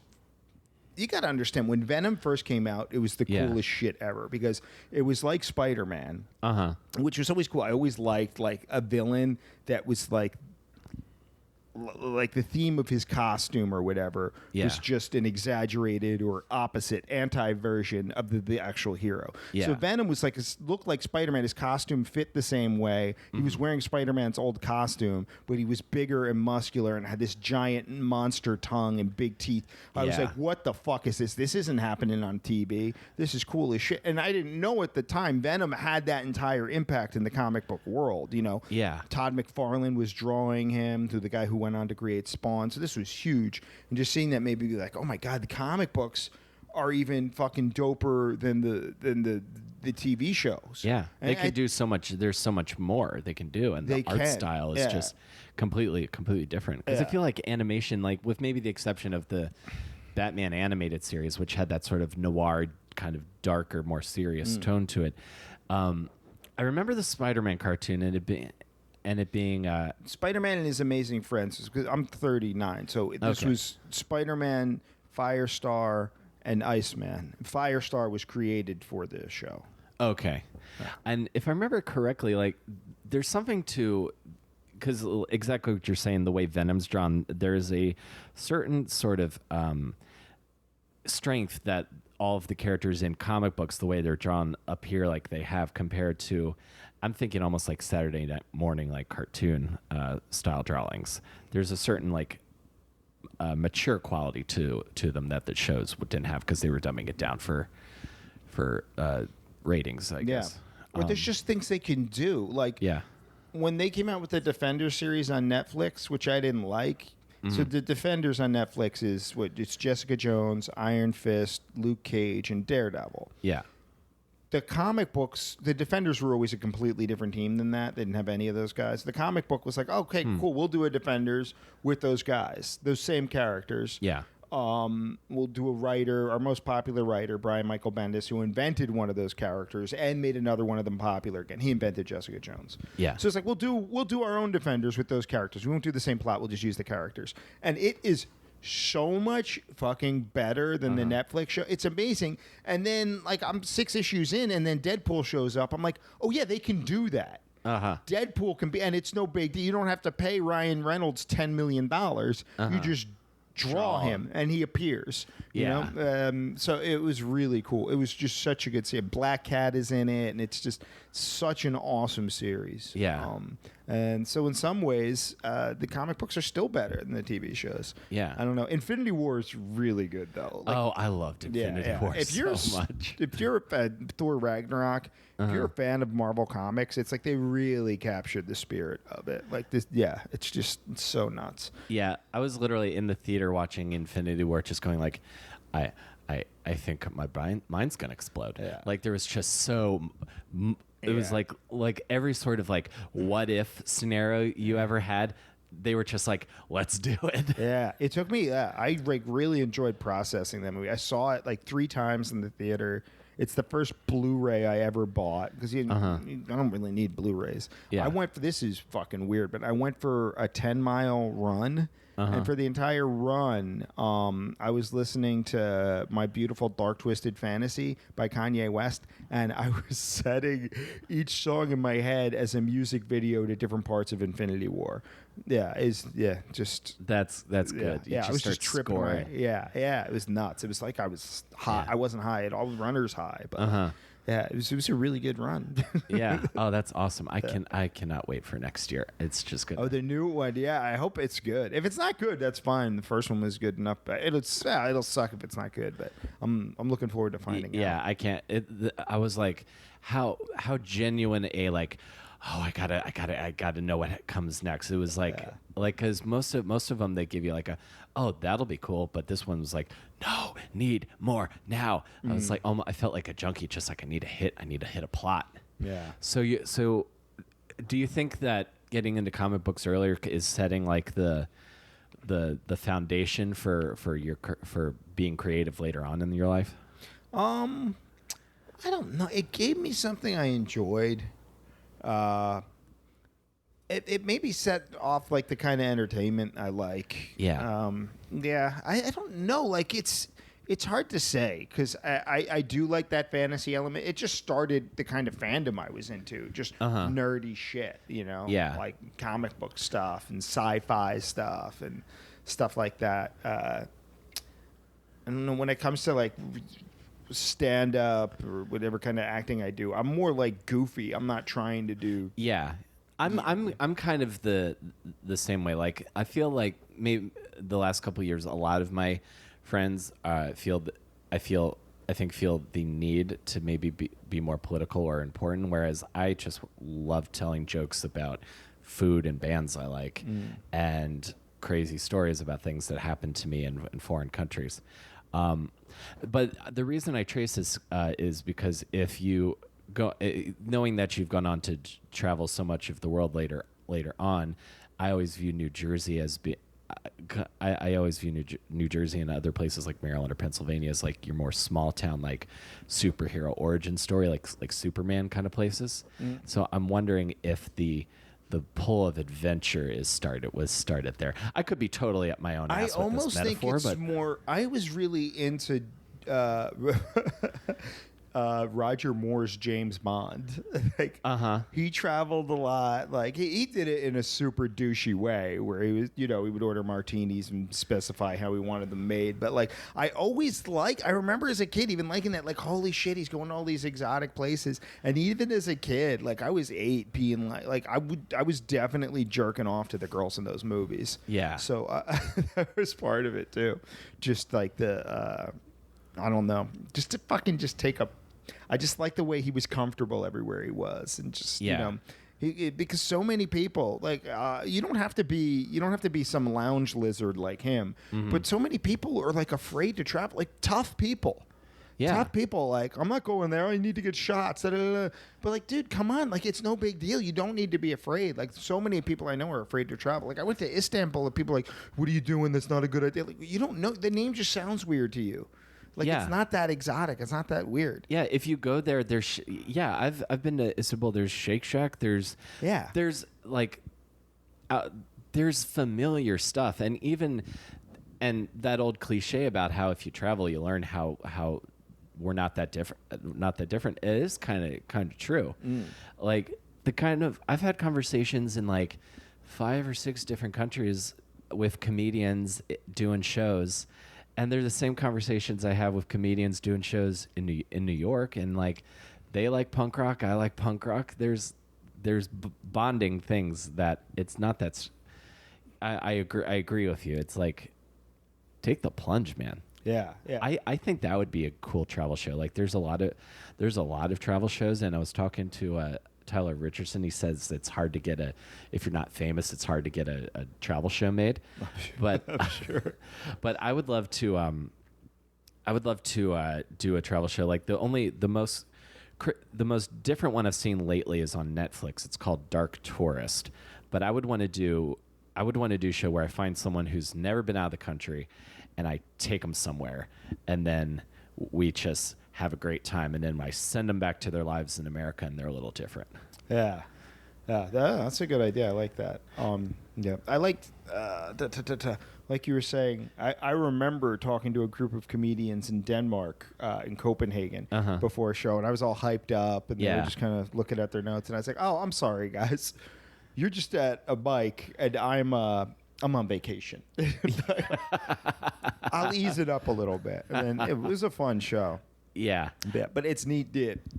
S2: You got to understand, when Venom first came out, it was the coolest shit ever because it was like Spider-Man, which was always cool. I always liked like a villain that was like the theme of his costume or whatever was just an exaggerated or opposite anti-version of the actual hero. So Venom was like looked like Spider-Man. His costume fit the same way. He was wearing Spider-Man's old costume, but he was bigger and muscular and had this giant monster tongue and big teeth. I was like, what the fuck is this? This isn't happening on TV. This is cool as shit. And I didn't know at the time Venom had that entire impact in the comic book world. You know, Todd McFarlane was drawing him, to the guy who went on to create Spawn. So this was huge. And just seeing that made me be like, oh my god, the comic books are even fucking doper than the TV shows.
S1: Yeah, and they can do so much. There's so much more they can do, and the art style is just completely different. Because I feel like animation, like with maybe the exception of the Batman animated series, which had that sort of noir, kind of darker, more serious tone to it. I remember the Spider-Man cartoon, and it being
S2: Spider-Man and His Amazing Friends. Because I'm 39, so this was Spider-Man, Firestar, and Iceman. Firestar was created for this show.
S1: Okay, and if I remember correctly, like there's something to, because exactly what you're saying, the way Venom's drawn, there is a certain sort of strength that all of the characters in comic books, the way they're drawn up here, like they have compared to, I'm thinking almost like Saturday night morning, like cartoon style drawings. There's a certain like mature quality to them that the shows didn't have because they were dumbing it down for ratings, I guess.
S2: Or there's just things they can do. Like when they came out with the Defenders series on Netflix, which I didn't like. So the Defenders on Netflix is it's Jessica Jones, Iron Fist, Luke Cage, and Daredevil.
S1: Yeah.
S2: The comic books, the Defenders were always a completely different team than that. They didn't have any of those guys. The comic book was like, okay, cool, we'll do a Defenders with those guys, those same characters.
S1: Yeah.
S2: We'll do a writer, our most popular writer, Brian Michael Bendis, who invented one of those characters and made another one of them popular again. He invented Jessica Jones.
S1: Yeah.
S2: So it's like we'll do our own Defenders with those characters. We won't do the same plot. We'll just use the characters, and it is so much fucking better than the Netflix show. It's amazing. And then like I'm 6 issues in, and then Deadpool shows up. I'm like, oh yeah, they can do that. Deadpool can be, and it's no big deal. You don't have to pay Ryan Reynolds $10 million. You just draw him and he appears, you know? So it was really cool. It was just such a good series. Black Cat is in it, and it's just such an awesome series. And so in some ways, the comic books are still better than the TV shows. I don't know. Infinity War is really good, though. Like,
S1: I loved Infinity War so much.
S2: If you're a fan, Thor Ragnarok, if you're a fan of Marvel Comics, it's like they really captured the spirit of it. Like this, it's just so nuts.
S1: Yeah, I was literally in the theater watching Infinity War, just going like, I think my mind's gonna explode. Like there was just so. It was like every sort of like what if scenario you ever had, they were just like, let's do it.
S2: It took me. I like really enjoyed processing that movie. I saw it like 3 times in the theater. It's the first Blu-ray I ever bought because I don't really need Blu-rays. I went for, this is fucking weird, but I went for a 10-mile run. And for the entire run, I was listening to My Beautiful Dark Twisted Fantasy by Kanye West, and I was setting each song in my head as a music video to different parts of Infinity War. Just
S1: that's good.
S2: I was just tripping. It was nuts. It was like I was high. I wasn't high at all. Runner's high, but. Yeah, it was a really good run.
S1: Oh, that's awesome. I cannot wait for next year. It's just good.
S2: Oh, the new one. Yeah, I hope it's good. If it's not good, that's fine. The first one was good enough. But it'll suck if it's not good. But I'm looking forward to finding out.
S1: Yeah, I can't. I was like, how genuine a like oh, I gotta know what comes next. It was like because most of them they give you like oh, that'll be cool, but this one was like, no, need more now. I was like, I felt like a junkie, just like I need to hit a plot.
S2: Yeah.
S1: So do you think that getting into comic books earlier is setting like the foundation for being creative later on in your life?
S2: I don't know. It gave me something I enjoyed. It maybe set off like the kind of entertainment I like.
S1: Yeah.
S2: Yeah. I don't know. Like it's hard to say because I do like that fantasy element. It just started the kind of fandom I was into, just nerdy shit, you know?
S1: Yeah.
S2: Like comic book stuff and sci-fi stuff and stuff like that. I don't know, when it comes to like stand up or whatever kind of acting I do, I'm more like goofy. I'm not trying to do.
S1: Yeah. I'm kind of the same way. Like I feel like maybe the last couple of years, a lot of my friends feel the need to maybe be more political or important, whereas I just love telling jokes about food and bands I like and crazy stories about things that happened to me in foreign countries. But the reason I trace this is because if you go, knowing that you've gone on to travel so much of the world later on, I always view New Jersey as I always view New Jersey and other places like Maryland or Pennsylvania as like your more small town, like superhero origin story, like Superman kind of places. So I'm wondering if the pull of adventure was started there. I could be totally at my own ass
S2: I
S1: with
S2: almost
S1: this metaphor,
S2: think it's more. I was really into Roger Moore's James Bond. Like, he traveled a lot. Like he did it in a super douchey way, where he was, he would order martinis and specify how he wanted them made. But like, I remember as a kid even liking that. Like, holy shit, he's going to all these exotic places. And even as a kid, like I was 8, being like I was definitely jerking off to the girls in those movies.
S1: Yeah.
S2: So that was part of it too. Just like the. I don't know. Just to fucking just take a. I just like the way he was comfortable everywhere he was, and just because so many people like you don't have to be some lounge lizard like him, but so many people are like afraid to travel, like tough people. Yeah. Tough people, like, I'm not going there. I need to get shots. But, like, dude, come on. Like, it's no big deal. You don't need to be afraid. Like, so many people I know are afraid to travel. Like, I went to Istanbul and people are like, what are you doing? That's not a good idea. Like, you don't know. The name just sounds weird to you. Like, it's not that exotic. It's not that weird.
S1: Yeah, if you go there, there's... I've been to Istanbul. There's Shake Shack. There's like... there's familiar stuff. And that old cliche about how if you travel, you learn how we're not that different. It is kind of true. Like I've had conversations in like 5 or 6 different countries with comedians doing shows, and they're the same conversations I have with comedians doing shows in New York, and like they like punk rock, I like punk rock. There's bonding things that it's not that. I agree with you. It's like, take the plunge, man.
S2: Yeah.
S1: I think that would be a cool travel show. Like there's a lot of travel shows, and I was talking to Tyler Richardson. He says it's hard to get if you're not famous, it's hard to get a travel show made. But
S2: I'm sure.
S1: But I would love to do a travel show. Like the most different one I've seen lately is on Netflix. It's called Dark Tourist. But I would want to do a show where I find someone who's never been out of the country, and I take them somewhere, and then we just have a great time, and then I send them back to their lives in America, and they're a little different.
S2: Yeah, that's a good idea. I like that. I liked like you were saying. I remember talking to a group of comedians in Denmark, in Copenhagen, before a show, and I was all hyped up, and they were just kind of looking at their notes, and I was like, "Oh, I'm sorry, guys, you're just at a bike, and I'm on vacation." I'll ease it up a little bit. And then it was a fun show.
S1: Yeah.
S2: But it's neat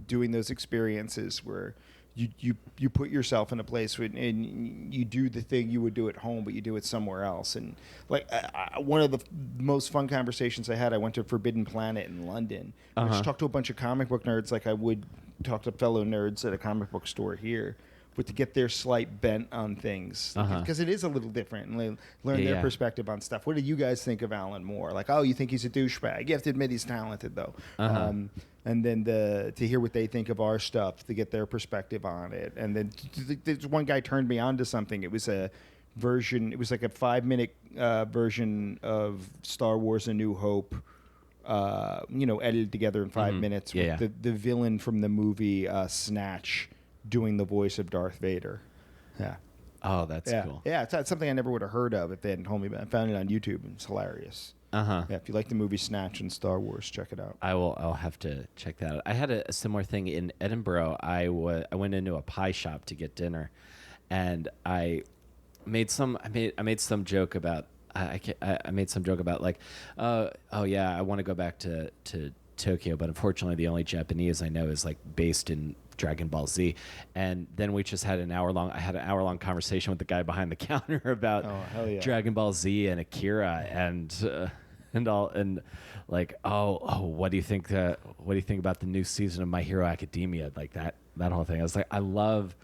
S2: doing those experiences where you put yourself in a place and you do the thing you would do at home, but you do it somewhere else. And like one of the most fun conversations I had, I went to Forbidden Planet in London. I just talked to a bunch of comic book nerds like I would talk to fellow nerds at a comic book store here. but to get their slight bent on things, because it is a little different, and learn their perspective on stuff. What do you guys think of Alan Moore? Like, oh, you think he's a douchebag? You have to admit he's talented, though. And then to hear what they think of our stuff, to get their perspective on it. And then there's one guy turned me on to something. It was a version. It was like a 5-minute version of Star Wars: A New Hope. Edited together in 5 minutes with the villain from the movie Snatch doing the voice of Darth Vader. Yeah.
S1: Oh, that's cool.
S2: Yeah, it's something I never would have heard of if they hadn't told me about it. I found it on YouTube, and it's hilarious. Yeah, if you like the movie Snatch and Star Wars, check it out.
S1: I'll have to check that out. I had a similar thing in Edinburgh. I went into a pie shop to get dinner, and I made some joke about I made some joke about like, oh yeah, I want to go back to Tokyo, but unfortunately the only Japanese I know is like based in Dragon Ball Z. And then we just had an hour-long conversation with the guy behind the counter about Dragon Ball Z and Akira and like, what do you think about the new season of My Hero Academia? Like that whole thing. I was like, I love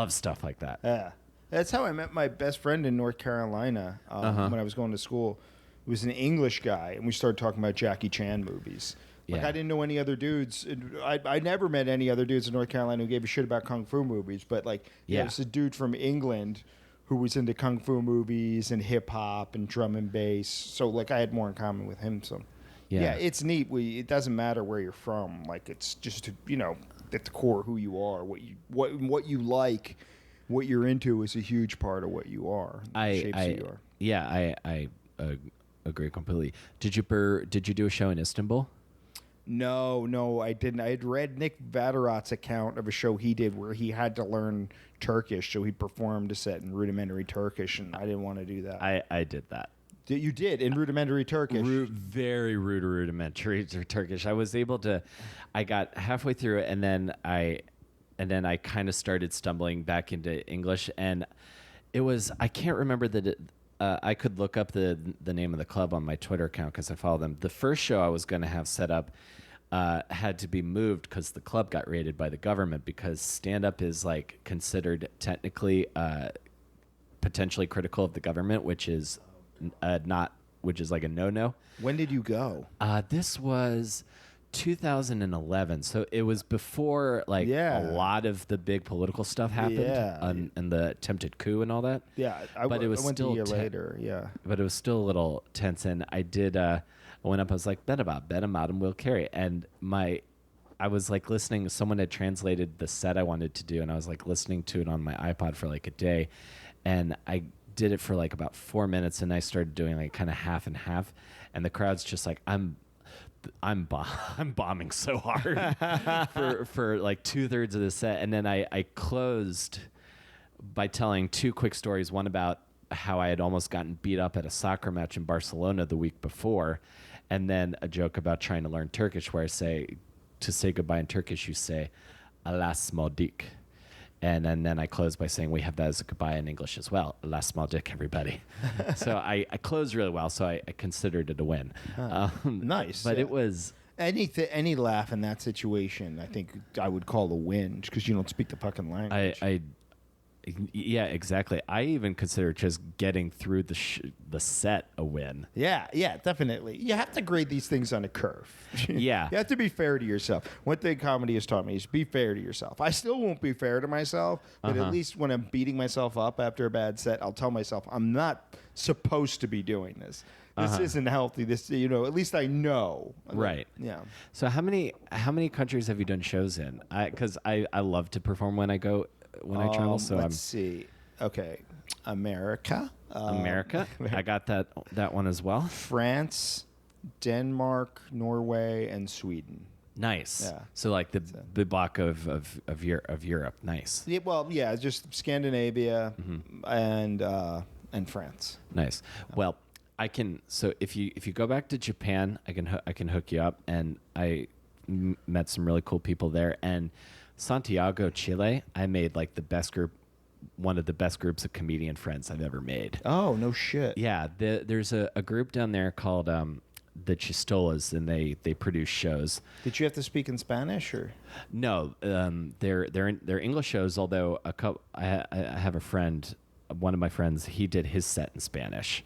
S1: stuff like that.
S2: Yeah. That's how I met my best friend in North Carolina when I was going to school. He was an English guy, and we started talking about Jackie Chan movies. Like, I didn't know any other dudes. I never met any other dudes in North Carolina who gave a shit about kung fu movies. But, like, there was a dude from England who was into kung fu movies and hip-hop and drum and bass. So, like, I had more in common with him. So, yeah it's neat. It doesn't matter where you're from. Like, it's just, at the core who you are, what you like. What you're into is a huge part of what you are. Shapes who you are.
S1: Yeah, I agree completely. Did you do a show in Istanbul?
S2: No, I didn't. I had read Nick Vadarat's account of a show he did where he had to learn Turkish, so he performed a set in rudimentary Turkish, and I didn't want to do that.
S1: I did that.
S2: You did in rudimentary Turkish?
S1: Very rudimentary Turkish. I got halfway through it, and then I kind of started stumbling back into English, and I can't remember that I could look up the name of the club on my Twitter account because I follow them. The first show I was going to have set up had to be moved because the club got raided by the government because stand-up is like considered technically potentially critical of the government, which is like a no-no.
S2: When did you go?
S1: This was 2011, so it was before a lot of the big political stuff happened and the attempted coup and all that.
S2: I went a year later.
S1: But it was still a little tense, and I went up, I was like, bet him out and we'll carry it. And I was like listening, someone had translated the set I wanted to do, and I was like listening to it on my iPod for like a day, and I did it for like about 4 minutes, and I started doing like kind of half and half, and the crowd's just like, I'm bombing so hard for like 2/3 of the set, and then I closed by telling two quick stories. One about how I had almost gotten beat up at a soccer match in Barcelona the week before, and then a joke about trying to learn Turkish, where I say to say goodbye in Turkish, you say "Allah smaldik," and then I close by saying we have that as a goodbye in English as well. Allah smaldik, everybody. So I closed really well, so I considered it a win.
S2: Nice,
S1: but it was
S2: any laugh in that situation. I think I would call a win because you don't speak the fucking language.
S1: Yeah, exactly. I even consider just getting through the set a win.
S2: Yeah, definitely. You have to grade these things on a curve.
S1: Yeah.
S2: You have to be fair to yourself. One thing comedy has taught me is be fair to yourself. I still won't be fair to myself, but at least when I'm beating myself up after a bad set, I'll tell myself I'm not supposed to be doing this. This isn't healthy. This, at least I know.
S1: Right.
S2: Yeah.
S1: So how many countries have you done shows in? Because I love to perform when I travel. So
S2: let's see. Okay, America.
S1: I got that one as well.
S2: France, Denmark, Norway, and Sweden.
S1: Nice.
S2: Yeah.
S1: So like the block of Europe. Nice.
S2: Yeah, well, yeah, just Scandinavia and France.
S1: Nice. Well, I can. So if you go back to Japan, I can hook you up, and I met some really cool people there. And Santiago, Chile, I made like one of the best groups of comedian friends I've ever made.
S2: Oh, no shit.
S1: Yeah, there's a group down there called the Chistolas, and they produce shows.
S2: Did you have to speak in Spanish or?
S1: No, they're English shows. Although I have a friend, one of my friends, he did his set in Spanish.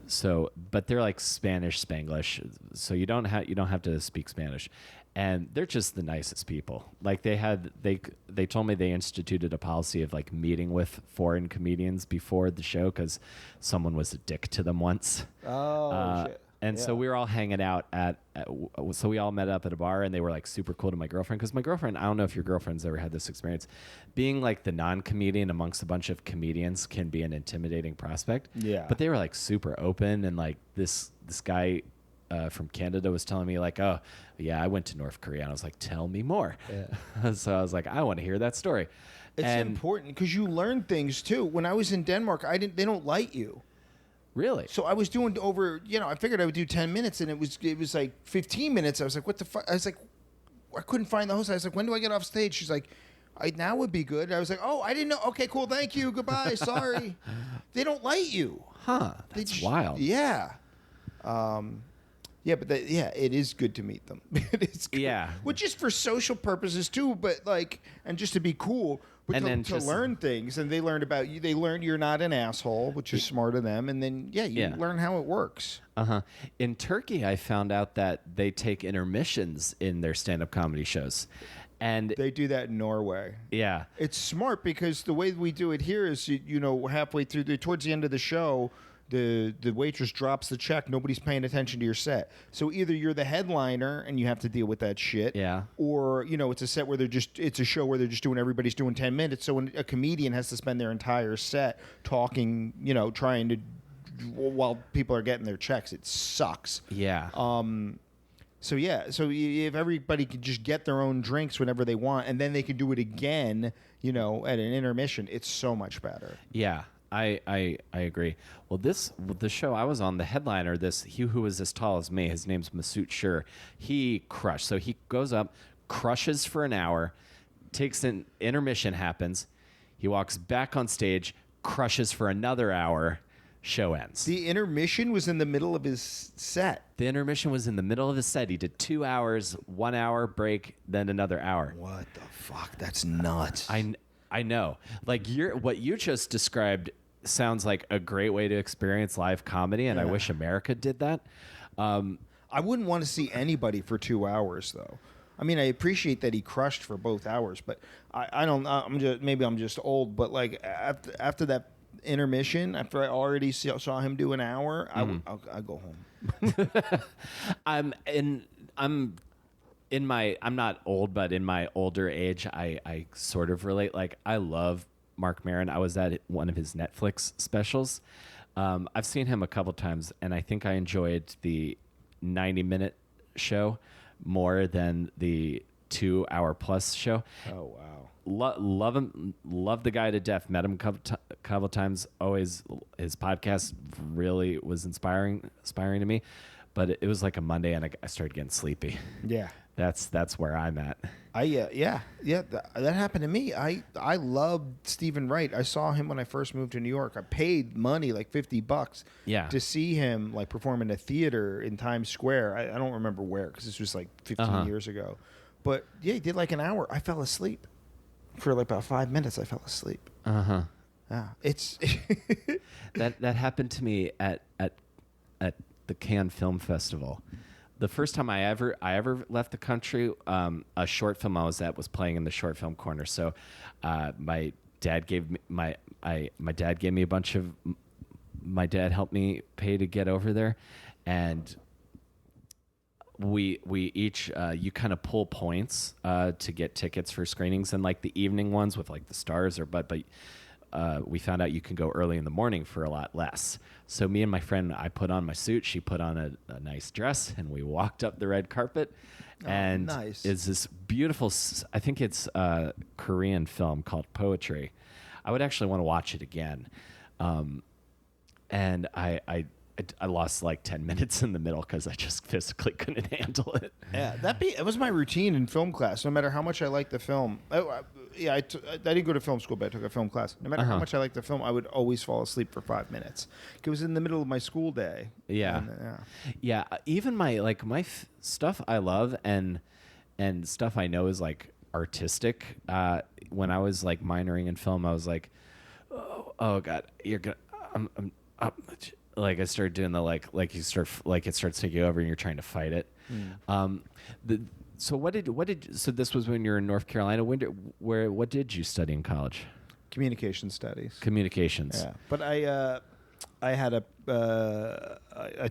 S1: So, but they're like Spanish Spanglish, so you don't have to speak Spanish, and they're just the nicest people. Like they told me they instituted a policy of like meeting with foreign comedians before the show because someone was a dick to them once.
S2: Oh, shit.
S1: And so we were all hanging out so we all met up at a bar, and they were like super cool to my girlfriend. Because my girlfriend, I don't know if your girlfriend's ever had this experience, being like the non-comedian amongst a bunch of comedians can be an intimidating prospect.
S2: Yeah.
S1: But they were like super open, and like this guy from Canada was telling me like, oh yeah, I went to North Korea, and I was like, tell me more. Yeah. So I was like, I want to hear that story.
S2: It's important because you learn things too. When I was in Denmark, they don't light you.
S1: Really?
S2: So I was doing I figured I would do 10 minutes, and it was like 15 minutes. I was like, what the fuck? I was like, I couldn't find the host. I was like, when do I get off stage? She's like, now would be good. I was like, oh, I didn't know. Okay, cool. Thank you. Goodbye. Sorry. They don't light you.
S1: Huh. That's wild.
S2: Yeah. Yeah, but it is good to meet them. It is good.
S1: Yeah.
S2: Well, just for social purposes too, but like, and just to be cool. But to learn things, and they learned about you. They learned you're not an asshole, which is smart of them. And then, you learn how it works.
S1: In Turkey, I found out that they take intermissions in their stand-up comedy shows. And
S2: they do that in Norway.
S1: Yeah.
S2: It's smart because the way we do it here is, halfway through, towards the end of the show, the waitress drops the check. Nobody's paying attention to your set. So either you're the headliner and you have to deal with that shit.
S1: Yeah.
S2: Or, it's a set where it's a show where they're just everybody's doing 10 minutes. So when a comedian has to spend their entire set talking, trying to, while people are getting their checks, it sucks.
S1: Yeah.
S2: So if everybody could just get their own drinks whenever they want, and then they can do it again, at an intermission, it's so much better.
S1: Yeah. I agree. Well, the show I was on, the headliner, who was as tall as me, his name's Masood Shur. He crushed. So he goes up, crushes for an hour, takes an intermission, happens. He walks back on stage, crushes for another hour. Show ends.
S2: The intermission was in the middle of his set.
S1: The intermission was in the middle of his set. He did 2 hours, 1 hour break, then another hour.
S2: What the fuck? That's nuts.
S1: I know. Like what you just described sounds like a great way to experience live comedy, and I wish America did that.
S2: I wouldn't want to see anybody for 2 hours, though. I mean, I appreciate that he crushed for both hours, but I don't. Maybe I'm just old, but like after that intermission, after I already saw him do an hour, I'll go home.
S1: I'm not old, but in my older age, I sort of relate. Like, I love Mark Maron. I was at one of his Netflix specials. I've seen him a couple times, and I think I enjoyed the 90-minute show more than the 2 hour plus show.
S2: Oh, wow.
S1: Love him. Love the guy to death. Met him a couple times. Always, his podcast really was inspiring to me. But it was like a Monday, and I started getting sleepy.
S2: Yeah.
S1: That's where I'm at.
S2: That happened to me. I loved Stephen Wright. I saw him when I first moved to New York. I paid money, like $50, to see him like perform in a theater in Times Square. I don't remember where because this was like 15 years ago. But yeah, he did like an hour. I fell asleep for like about 5 minutes. I fell asleep. It's
S1: that happened to me at the Cannes Film Festival. The first time I ever left the country, a short film I was at was playing in the short film corner. So, my dad gave me a bunch of. My dad helped me pay to get over there, and we each you kind of pull points to get tickets for screenings, and like the evening ones with like the stars but we found out you can go early in the morning for a lot less. So me and my friend, I put on my suit, she put on a nice dress, and we walked up the red carpet. And
S2: nice.
S1: It's this beautiful, I think it's a Korean film called Poetry. I would actually want to watch it again. And I I lost like 10 minutes in the middle because I just physically couldn't handle it.
S2: Yeah, it was my routine in film class. No matter how much I liked the film, I didn't go to film school, but I took a film class. No matter how much I liked the film, I would always fall asleep for 5 minutes. It was in the middle of my school day.
S1: Yeah, yeah. Even my stuff I love and stuff I know is like artistic. When I was like minoring in film, I was like, oh God, you're gonna. I'm like I started doing the like you start like it starts taking over and you're trying to fight it. So so this was when you were in North Carolina. What did you study in college?
S2: Communication studies.
S1: Communications.
S2: Yeah, but I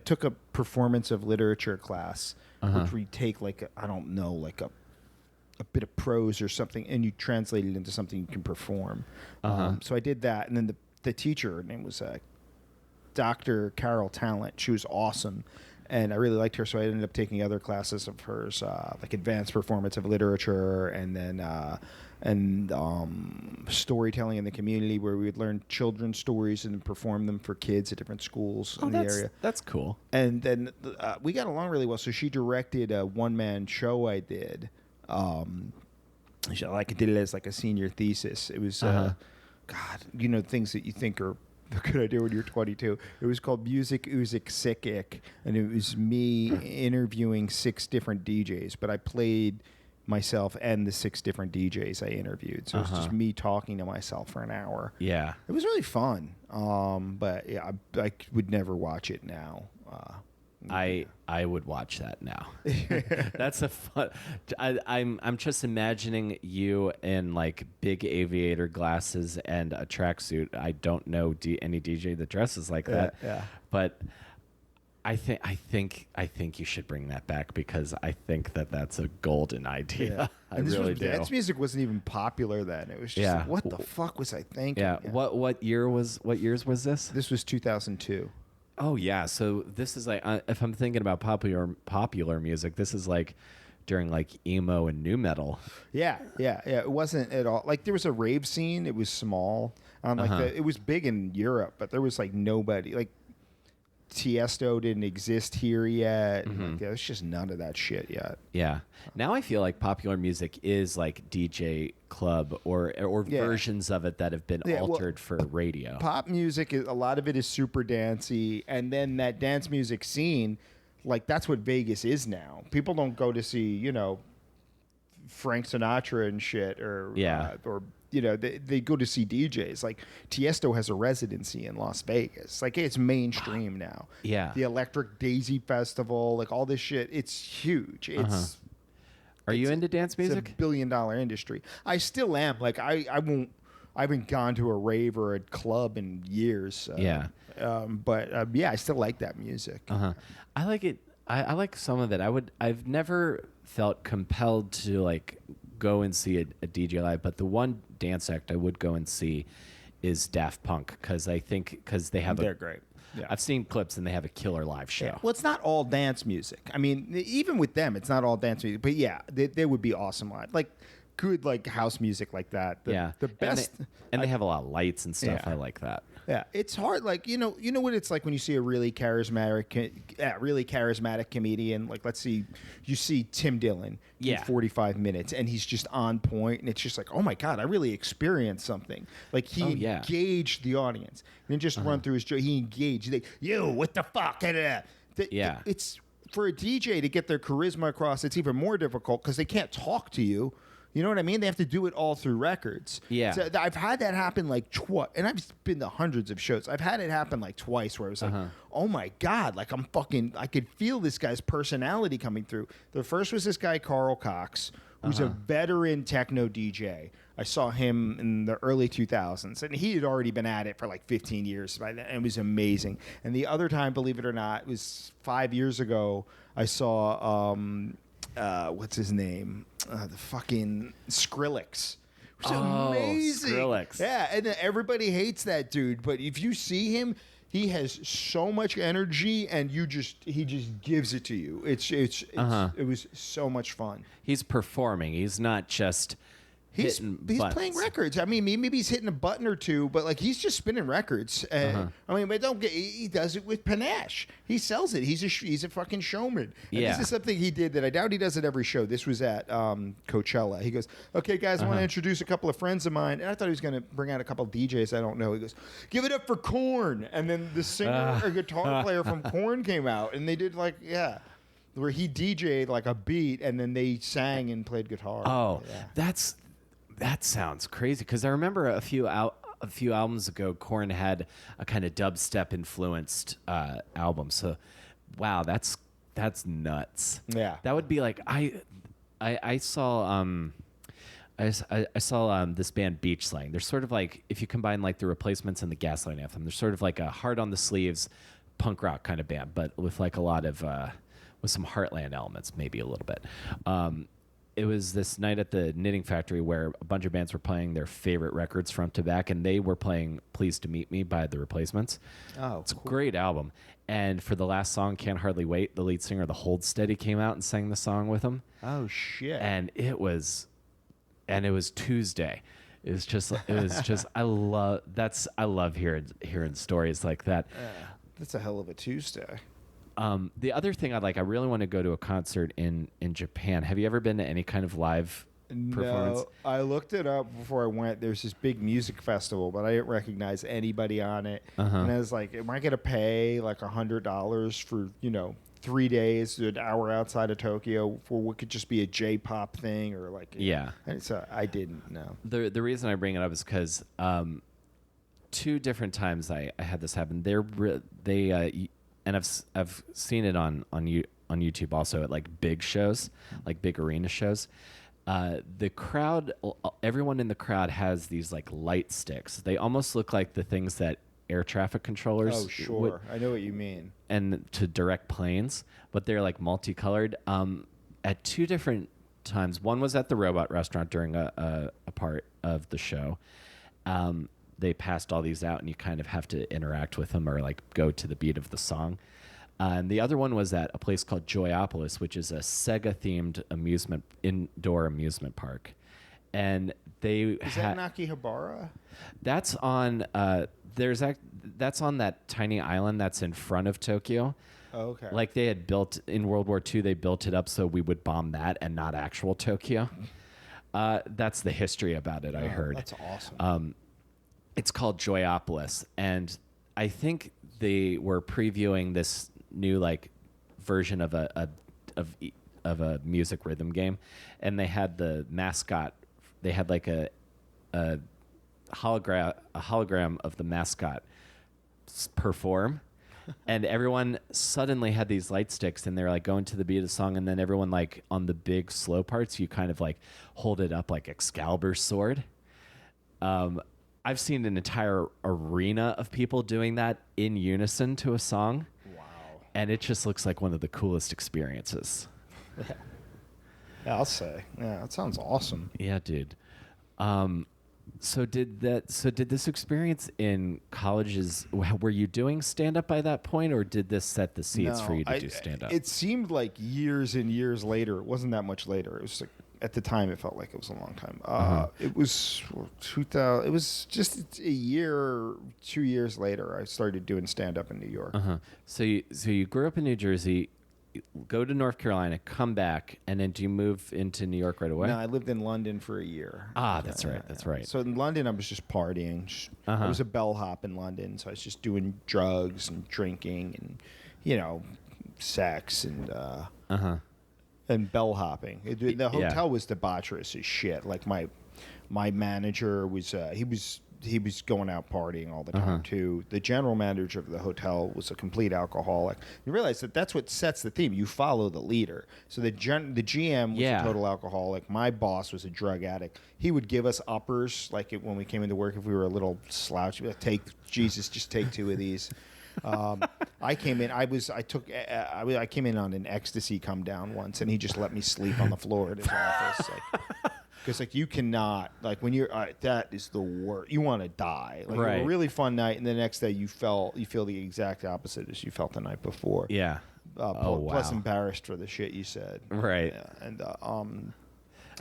S2: took a performance of literature class, which we take like a bit of prose or something, and you translate it into something you can perform. So I did that, and then the teacher, her name was Dr. Carol Talent. She was awesome, and I really liked her, so I ended up taking other classes of hers, like advanced performance of literature, and then storytelling in the community, where we would learn children's stories and perform them for kids at different schools in the area.
S1: That's cool.
S2: And then we got along really well, so she directed a one-man show I did. I did it as like a senior thesis. It was, things that you think are a good idea when you're 22. It was called Music Uzik Sickick, and it was me interviewing 6 different DJs, but I played myself and the 6 different DJs I interviewed. So it was just me talking to myself for an hour.
S1: Yeah.
S2: It was really fun. But yeah, I would never watch it now.
S1: I would watch that now. That's a fun. I'm just imagining you in like big aviator glasses and a tracksuit. I don't know any DJ that dresses like that.
S2: Yeah.
S1: But I think you should bring that back, because I think that's a golden idea.
S2: Yeah.
S1: I really do.
S2: Dance music wasn't even popular then. It was just like, what the fuck was I thinking?
S1: Yeah. What years was this?
S2: This was 2002.
S1: Oh yeah, so this is like if I'm thinking about popular music, this is like during like emo and nu metal.
S2: Yeah. It wasn't at all like there was a rave scene. It was small. It was big in Europe, but there was like nobody. Like Tiesto didn't exist here yet. Like, there was just none of that shit yet.
S1: Yeah. Now I feel like popular music is like DJ club or versions of it that have been altered for radio.
S2: Pop music, a lot of it is super dancey, and then that dance music scene, like that's what Vegas is now. People don't go to see, Frank Sinatra and shit, or they go to see DJs. Like Tiesto has a residency in Las Vegas. Like it's mainstream now.
S1: Yeah.
S2: The Electric Daisy Festival, like all this shit, it's huge.
S1: Are you into dance music?
S2: It's a $1 billion industry. I still am. Like I haven't gone to a rave or a club in years. But I still like that music.
S1: I like it. I like some of it. I've never felt compelled to like go and see a DJ live, but the one dance act I would go and see is Daft Punk, because they have
S2: they're great. Yeah.
S1: I've seen clips and they have a killer live show.
S2: Yeah. Well, it's not all dance music. I mean, even with them, it's not all dance music. But yeah, they would be awesome live. Like good like house music like that. The best.
S1: And they have a lot of lights and stuff.
S2: Yeah.
S1: I like that.
S2: Yeah, it's hard. Like you know what it's like when you see a really charismatic comedian. Like let's see, you see Tim Dillon in 45 minutes, and he's just on point, and it's just like, oh my god, I really experienced something. Like he engaged the audience, and then just run through his joke. He engaged. What the fuck? It's for a DJ to get their charisma across. It's even more difficult because they can't talk to you. You know what I mean? They have to do it all through records.
S1: Yeah.
S2: So I've had that happen like twice, and I've been to hundreds of shows. I've had it happen like twice where I was like, oh my God, like I could feel this guy's personality coming through. The first was this guy, Carl Cox, who's a veteran techno DJ. I saw him in the early 2000s, and he had already been at it for like 15 years by then, and it was amazing. And the other time, believe it or not, it was 5 years ago, I saw... what's his name? The fucking Skrillex. It was amazing.
S1: Skrillex.
S2: Yeah, and everybody hates that dude, but if you see him, he has so much energy, and he just gives it to you. It was so much fun.
S1: He's performing. He's not just
S2: He's
S1: buttons.
S2: playing records. I mean, maybe he's hitting a button or two, but like he's just spinning records. I mean, but he does it with panache. He sells it. He's a fucking showman. And this is something he did that I doubt he does at every show. This was at Coachella. He goes, "Okay, guys, I want to introduce a couple of friends of mine." And I thought he was going to bring out a couple of DJs. I don't know. He goes, "Give it up for Korn." And then the singer or guitar player from Korn came out, and they did where he DJ'd like a beat, and then they sang and played guitar.
S1: Oh, that sounds crazy, because I remember a few albums ago, Korn had a kind of dubstep influenced album. So, wow, that's nuts.
S2: Yeah,
S1: that would be like I saw I saw this band Beach Slang. They're sort of like, if you combine like the Replacements and the Gaslight Anthem, they're sort of like a hard on the sleeves punk rock kind of band, but with like a lot of with some Heartland elements, maybe a little bit. It was this night at the Knitting Factory where a bunch of bands were playing their favorite records front to back, and they were playing Pleased to Meet Me by The Replacements. Oh, it's cool. A great album. And for the last song, Can't Hardly Wait, the lead singer of the Hold Steady came out and sang the song with them.
S2: Oh, shit.
S1: And it was Tuesday. It was just I love hearing stories like that.
S2: That's a hell of a Tuesday.
S1: The other thing I really want to go to a concert in Japan. Have you ever been to any kind of live performance?
S2: No, I looked it up before I went. There's this big music festival, but I didn't recognize anybody on it. And I was like, am I going to pay like $100 for, 3 days, an hour outside of Tokyo for what could just be a J-pop thing or like...
S1: Yeah.
S2: And so I didn't know.
S1: The reason I bring it up is because 2 different times I had this happen. And I've seen it on YouTube also at like big shows, like big arena shows. The crowd, everyone in the crowd has these like light sticks. They almost look like the things that air traffic controllers.
S2: Oh, sure. I know what you mean.
S1: And to direct planes, but they're like multicolored. At 2 different times, one was at the Robot Restaurant during a part of the show. They passed all these out, and you kind of have to interact with them or like go to the beat of the song. And the other one was at a place called Joyopolis, which is a Sega-themed indoor amusement park. And they
S2: is that Akihabara?
S1: That's on that's on that tiny island that's in front of Tokyo.
S2: Oh, okay.
S1: Like they had built in World War II, they built it up so we would bomb that and not actual Tokyo. That's the history about it. I heard.
S2: That's awesome.
S1: It's called Joyopolis, and I think they were previewing this new like version of a music rhythm game, and they had the mascot. They had like a hologram of the mascot perform, and everyone suddenly had these light sticks, and they're like going to the beat of the song, and then everyone like on the big slow parts, you kind of like hold it up like Excalibur's sword. I've seen an entire arena of people doing that in unison to a song.
S2: Wow.
S1: And it just looks like one of the coolest experiences.
S2: Yeah, I'll say. Yeah, that sounds awesome.
S1: Yeah, dude. So did this experience in colleges, were you doing stand-up by that point, or did this set the seeds for you to do stand-up?
S2: It seemed like years and years later. It wasn't that much later. It was like, at the time, it felt like it was a long time. It was 2000. It was just a year, 2 years later, I started doing stand-up in New York.
S1: So you grew up in New Jersey, go to North Carolina, come back, and then do you move into New York right away?
S2: No, I lived in London for a year.
S1: That's right. That's right.
S2: So in London, I was just partying. I was a bellhop in London, so I was just doing drugs and drinking and, sex and bellhopping. The hotel was debaucherous as shit. Like my manager was he was going out partying all the time too. The general manager of the hotel was a complete alcoholic. You realize that's what sets the theme. You follow the leader. So the GM was a total alcoholic. My boss was a drug addict. He would give us uppers like when we came into work if we were a little slouchy. Just take 2 of these. I came in. I came in on an ecstasy come down once, and he just let me sleep on the floor at his office. Because you cannot when you're that is the worst. You want to die. Like
S1: right.
S2: A really fun night, and the next day you feel the exact opposite as you felt the night before.
S1: Yeah.
S2: Plus embarrassed for the shit you said.
S1: Right.
S2: Yeah. And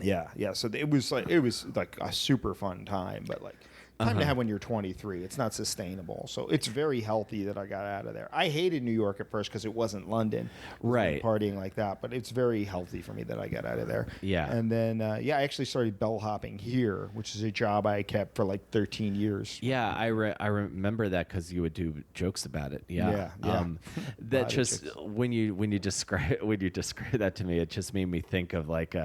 S2: Yeah. So it was like a super fun time, but like time to have when you're 23. It's not sustainable. So it's very healthy that I got out of there. I hated New York at first because it wasn't London,
S1: right?
S2: Partying like that, but it's very healthy for me that I got out of there.
S1: Yeah.
S2: And then I actually started bellhopping here, which is a job I kept for like 13 years.
S1: Yeah, I remember that because you would do jokes about it. Yeah. That just when you describe that to me, it just made me think of like.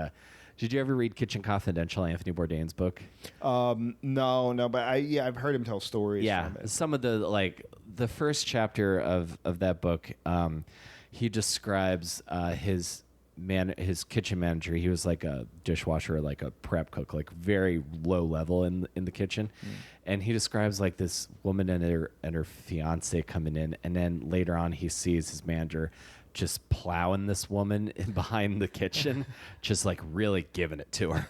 S1: Did you ever read Kitchen Confidential, Anthony Bourdain's book?
S2: No, but I've heard him tell stories.
S1: Yeah,
S2: from it.
S1: some of the first chapter of that book, he describes his kitchen manager. He was like a dishwasher, like a prep cook, like very low level in the kitchen, and he describes like this woman and her fiance coming in, and then later on he sees his manager just plowing this woman in behind the kitchen, just like really giving it to her,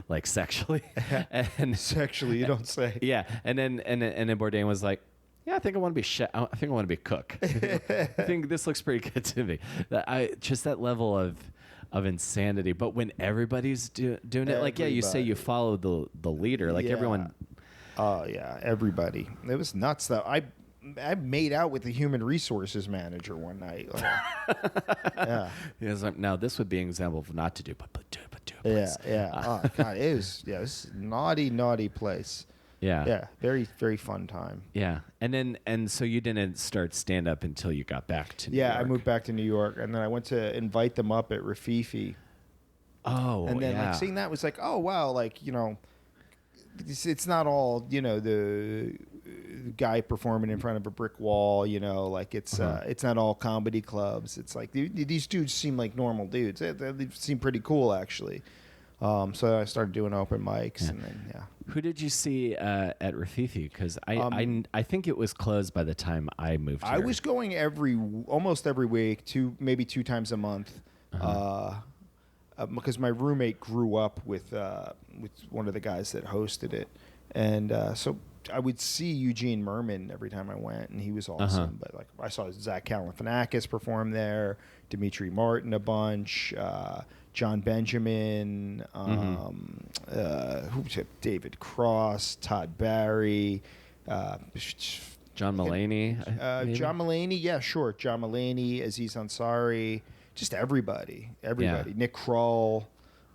S1: like sexually. And
S2: sexually, you don't say.
S1: Yeah, and then Bourdain was like, "Yeah, I think I want to be chef. I think I want to be a cook. I think this looks pretty good to me." That level of insanity. But when everybody's doing it, like you say you follow the leader, like everyone.
S2: Oh yeah, everybody. It was nuts though. I made out with the human resources manager one night. Yeah.
S1: Yes. Now this would be an example of not to do, but do it. Please.
S2: Yeah. Oh God, it was a naughty place.
S1: Yeah.
S2: Yeah. Very, very fun time.
S1: Yeah. And so you didn't start stand up until you got back to New York.
S2: I moved back to New York, and then I went to invite them up at Rififi.
S1: Oh.
S2: And then like seeing that was like, oh wow, like it's not all the guy performing in front of a brick wall, like it's not all comedy clubs. It's like these dudes seem like normal dudes. They seem pretty cool actually. So I started doing open mics, and then
S1: Who did you see at Rififi? Because I think it was closed by the time I moved here.
S2: I was going almost every week, maybe 2 times a month. Because my roommate grew up with one of the guys that hosted it, and so I would see Eugene Merman every time I went, and he was awesome. But like I saw Zach Galifianakis perform there, Dimitri Martin a bunch, John Benjamin, David Cross, Todd Barry,
S1: John Mulaney.
S2: John Mulaney, yeah, sure. John Mulaney, Aziz Ansari. Just everybody.
S1: Yeah.
S2: Nick Kroll.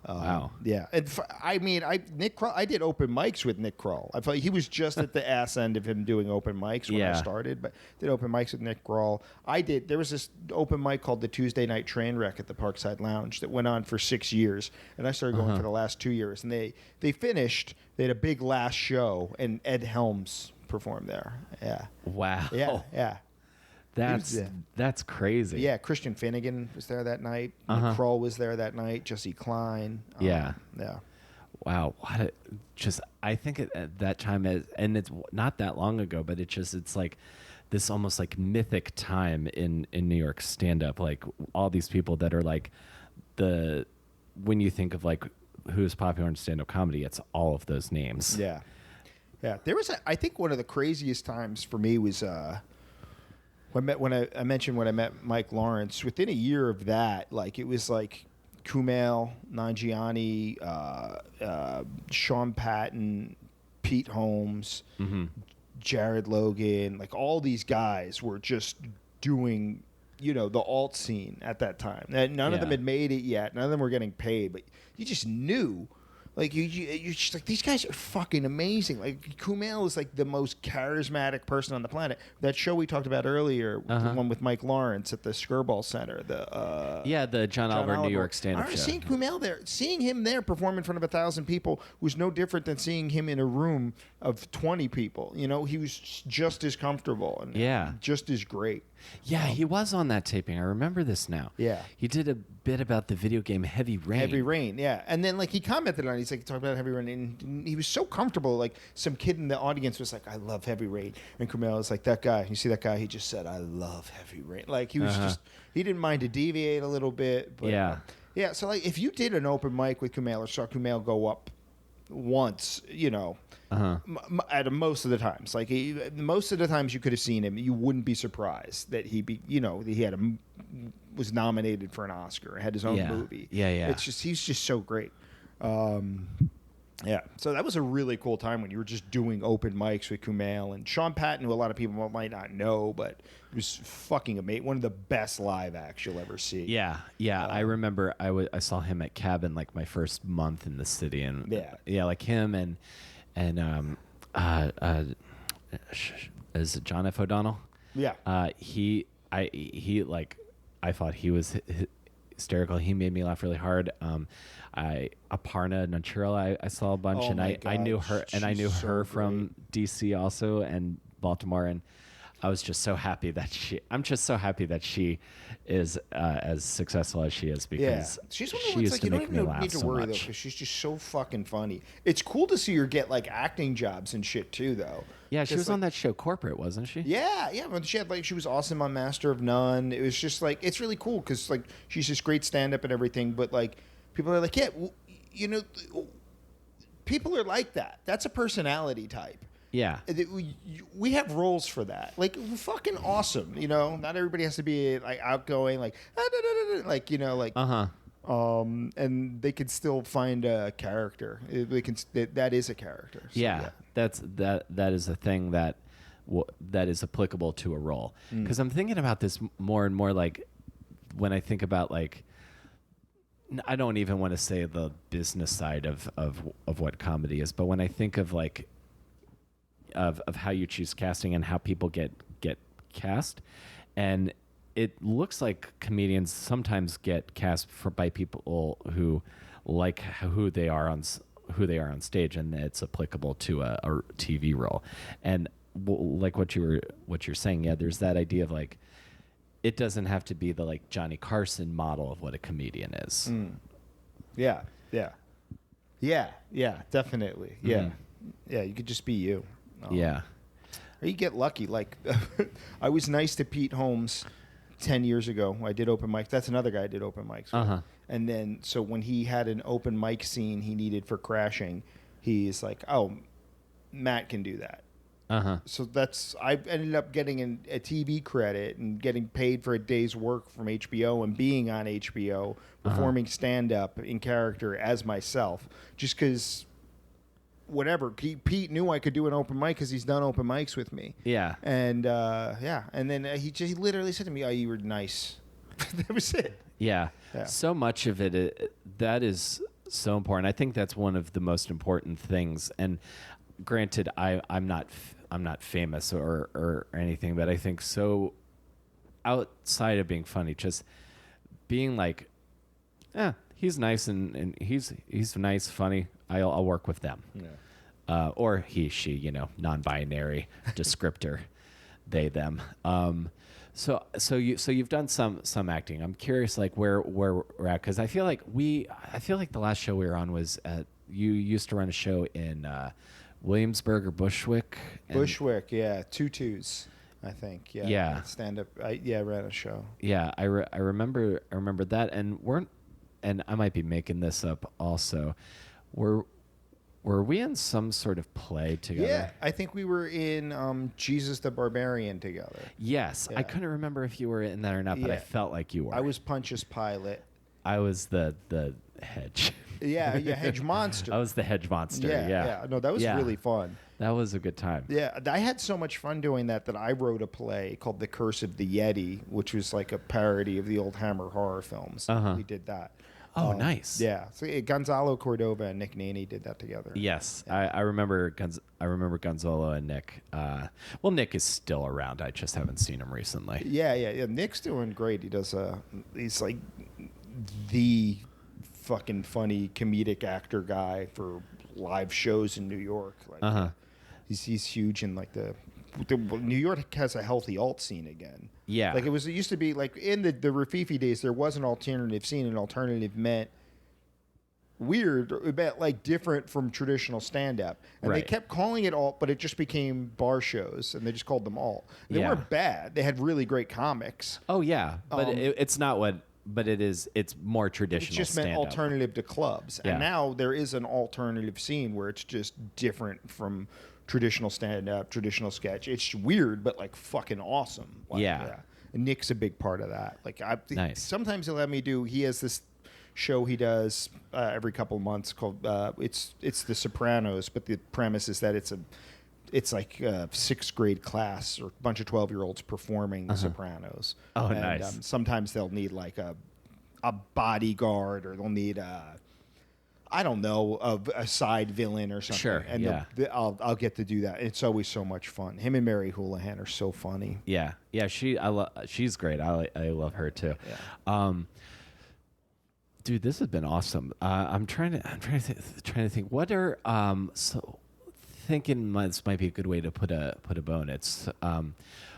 S1: Wow.
S2: Yeah. And Nick Kroll, I did open mics with Nick Kroll. I felt he was just at the ass end of him doing open mics when I started, but did open mics with Nick Kroll. There was this open mic called the Tuesday Night Train Wreck at the Parkside Lounge that went on for 6 years, and I started going for the last 2 years. And they finished, they had a big last show, and Ed Helms performed there. Yeah.
S1: Wow.
S2: Yeah.
S1: That's crazy.
S2: Yeah, Christian Finnegan was there that night. Nick Kroll was there that night. Jesse Klein.
S1: Yeah.
S2: Wow.
S1: I think at that time, and it's not that long ago, but it's like this almost like mythic time in New York stand up. Like all these people that are like when you think of like who's popular in stand up comedy, it's all of those names.
S2: Yeah. There was I think one of the craziest times for me was when I mentioned when I met Mike Lawrence. Within a year of that, like it was like Kumail Nanjiani, Sean Patton, Pete Holmes, Jared Logan, like all these guys were just doing, the alt scene at that time. None of them had made it yet. None of them were getting paid, but you just knew. Like you're just like, these guys are fucking amazing. Like Kumail is like the most charismatic person on the planet. That show we talked about earlier, the one with Mike Lawrence at the Skirball Center,
S1: the John Oliver New York stand-up show.
S2: Seeing Kumail there, seeing him there perform in front of 1,000 people was no different than seeing him in a room of 20 people. He was just as comfortable and just as great.
S1: Yeah, he was on that taping. I remember this now.
S2: Yeah.
S1: He did a bit about the video game Heavy Rain.
S2: Heavy Rain, yeah. And then like he commented on it. He's like, he talked about Heavy Rain, and he was so comfortable. Like some kid in the audience was like, I love Heavy Rain. And Kumail was like, that guy, you see that guy? He just said, I love Heavy Rain. Like he was he didn't mind to deviate a little bit. But, yeah, so like if you did an open mic with Kumail or saw Kumail go up once, at most of the times, like most of the times you could have seen him, you wouldn't be surprised that was nominated for an Oscar, had his own movie.
S1: Yeah.
S2: He's just so great. Yeah, so that was a really cool time when you were just doing open mics with Kumail and Sean Patton, who a lot of people might not know, but it was fucking amazing. One of the best live acts you'll ever see.
S1: Yeah. I remember I saw him at Cabin like my first month in the city, and like him and is it John F. O'Donnell?
S2: Yeah.
S1: I thought he was hysterical. He made me laugh really hard. Aparna Nancherla, I saw a bunch, and I knew her, and I knew her from DC also and Baltimore, and I was just so happy that I'm just so happy that she is as successful as she is, because
S2: she's one of
S1: she
S2: the ones
S1: used
S2: like
S1: to
S2: you
S1: make
S2: don't
S1: me
S2: even
S1: laugh
S2: need to
S1: so
S2: worry though,
S1: much.
S2: because she's just so fucking funny. It's cool to see her get like acting jobs and shit too, though.
S1: Yeah, she was on that show Corporate, wasn't she?
S2: Yeah. When she had she was awesome on Master of None. It was just like it's really cool because like she's just great stand up and everything. But like people are like, people are like that. That's a personality type.
S1: Yeah.
S2: We have roles for that. Like fucking awesome. Not everybody has to be like outgoing, and they can still find a character. That is a character. So,
S1: yeah. That is a thing that is applicable to a role. Because I'm thinking about this more and more, like when I think about like, I don't even want to say the business side of what comedy is, but when I think of like of how you choose casting and how people get cast, and it looks like comedians sometimes get cast by people who like who they are on stage, and it's applicable to a TV role. And like what you're saying, there's that idea of like, it doesn't have to be the like Johnny Carson model of what a comedian is.
S2: Yeah, definitely. Yeah, you could just be you. Or you get lucky. Like I was nice to Pete Holmes 10 years ago. I did open mics. That's another guy I did open mics with. And then so when he had an open mic scene he needed for Crashing, he's like, "Oh, Matt can do that." So I ended up getting a TV credit and getting paid for a day's work from HBO and being on HBO, performing stand-up in character as myself, just because whatever. Pete knew I could do an open mic because he's done open mics with me.
S1: Yeah.
S2: And and then he literally said to me, "Oh, you were nice." That was it.
S1: Yeah. So much of it, that is so important. I think that's one of the most important things. And granted, I'm not famous or anything, but I think so outside of being funny, just being like, he's nice and he's nice, funny. I'll work with them. Yeah. Or he, she, non-binary descriptor, they, them. So you've done some acting. I'm curious, like where we're at, because I feel like the last show we were on was you used to run a show in Williamsburg or Bushwick.
S2: Bushwick, yeah, Tutus, I think. Yeah. Stand up. I ran a show.
S1: Yeah, I remember that, and I might be making this up also. Were we in some sort of play together?
S2: Yeah, I think we were in Jesus the Barbarian together.
S1: Yes, yeah. I couldn't remember if you were in that or not, but I felt like you were.
S2: I was Pontius Pilate.
S1: I was the hedge.
S2: Yeah, hedge monster.
S1: I was the hedge monster. Yeah.
S2: No, that was really fun.
S1: That was a good time.
S2: Yeah, I had so much fun doing that I wrote a play called The Curse of the Yeti, which was like a parody of the old Hammer horror films. We did that.
S1: Oh, nice.
S2: Yeah, so Gonzalo Cordova and Nick Naney did that together.
S1: Yes, yeah. I remember Gonzalo and Nick. Well, Nick is still around. I just haven't seen him recently.
S2: Yeah. Nick's doing great. He does. He's like the fucking funny comedic actor guy for live shows in New York. Like, he's huge in like the New York has a healthy alt scene again.
S1: Yeah.
S2: Like it used to be like in the Rififi days, there was an alternative scene, and alternative meant weird, it meant like different from traditional stand-up. And they kept calling it alt, but it just became bar shows, and they just called them alt. They weren't bad. They had really great comics.
S1: Oh, yeah. But it's not what... But it's more traditional.
S2: It just meant
S1: stand-up.
S2: Alternative to clubs. Yeah. And now there is an alternative scene where it's just different from traditional stand-up, traditional sketch. It's weird, but like fucking awesome. Like,
S1: yeah.
S2: And Nick's a big part of that. Like,
S1: nice.
S2: Sometimes he'll have me do. He has this show he does every couple of months called it's The Sopranos, but the premise is that it's like a 6th grade class or a bunch of 12-year-olds performing The Sopranos.
S1: Oh,
S2: and,
S1: nice.
S2: Sometimes they'll need like a bodyguard, or they'll need I don't know, a side villain or something.
S1: Sure,
S2: and
S1: yeah.
S2: I'll get to do that. It's always so much fun. Him and Mary Houlihan are so funny.
S1: Yeah, she's great. I love her too.
S2: Yeah.
S1: Dude, this has been awesome. I'm trying to think. What are thinking this might be a good way to put a bone. It's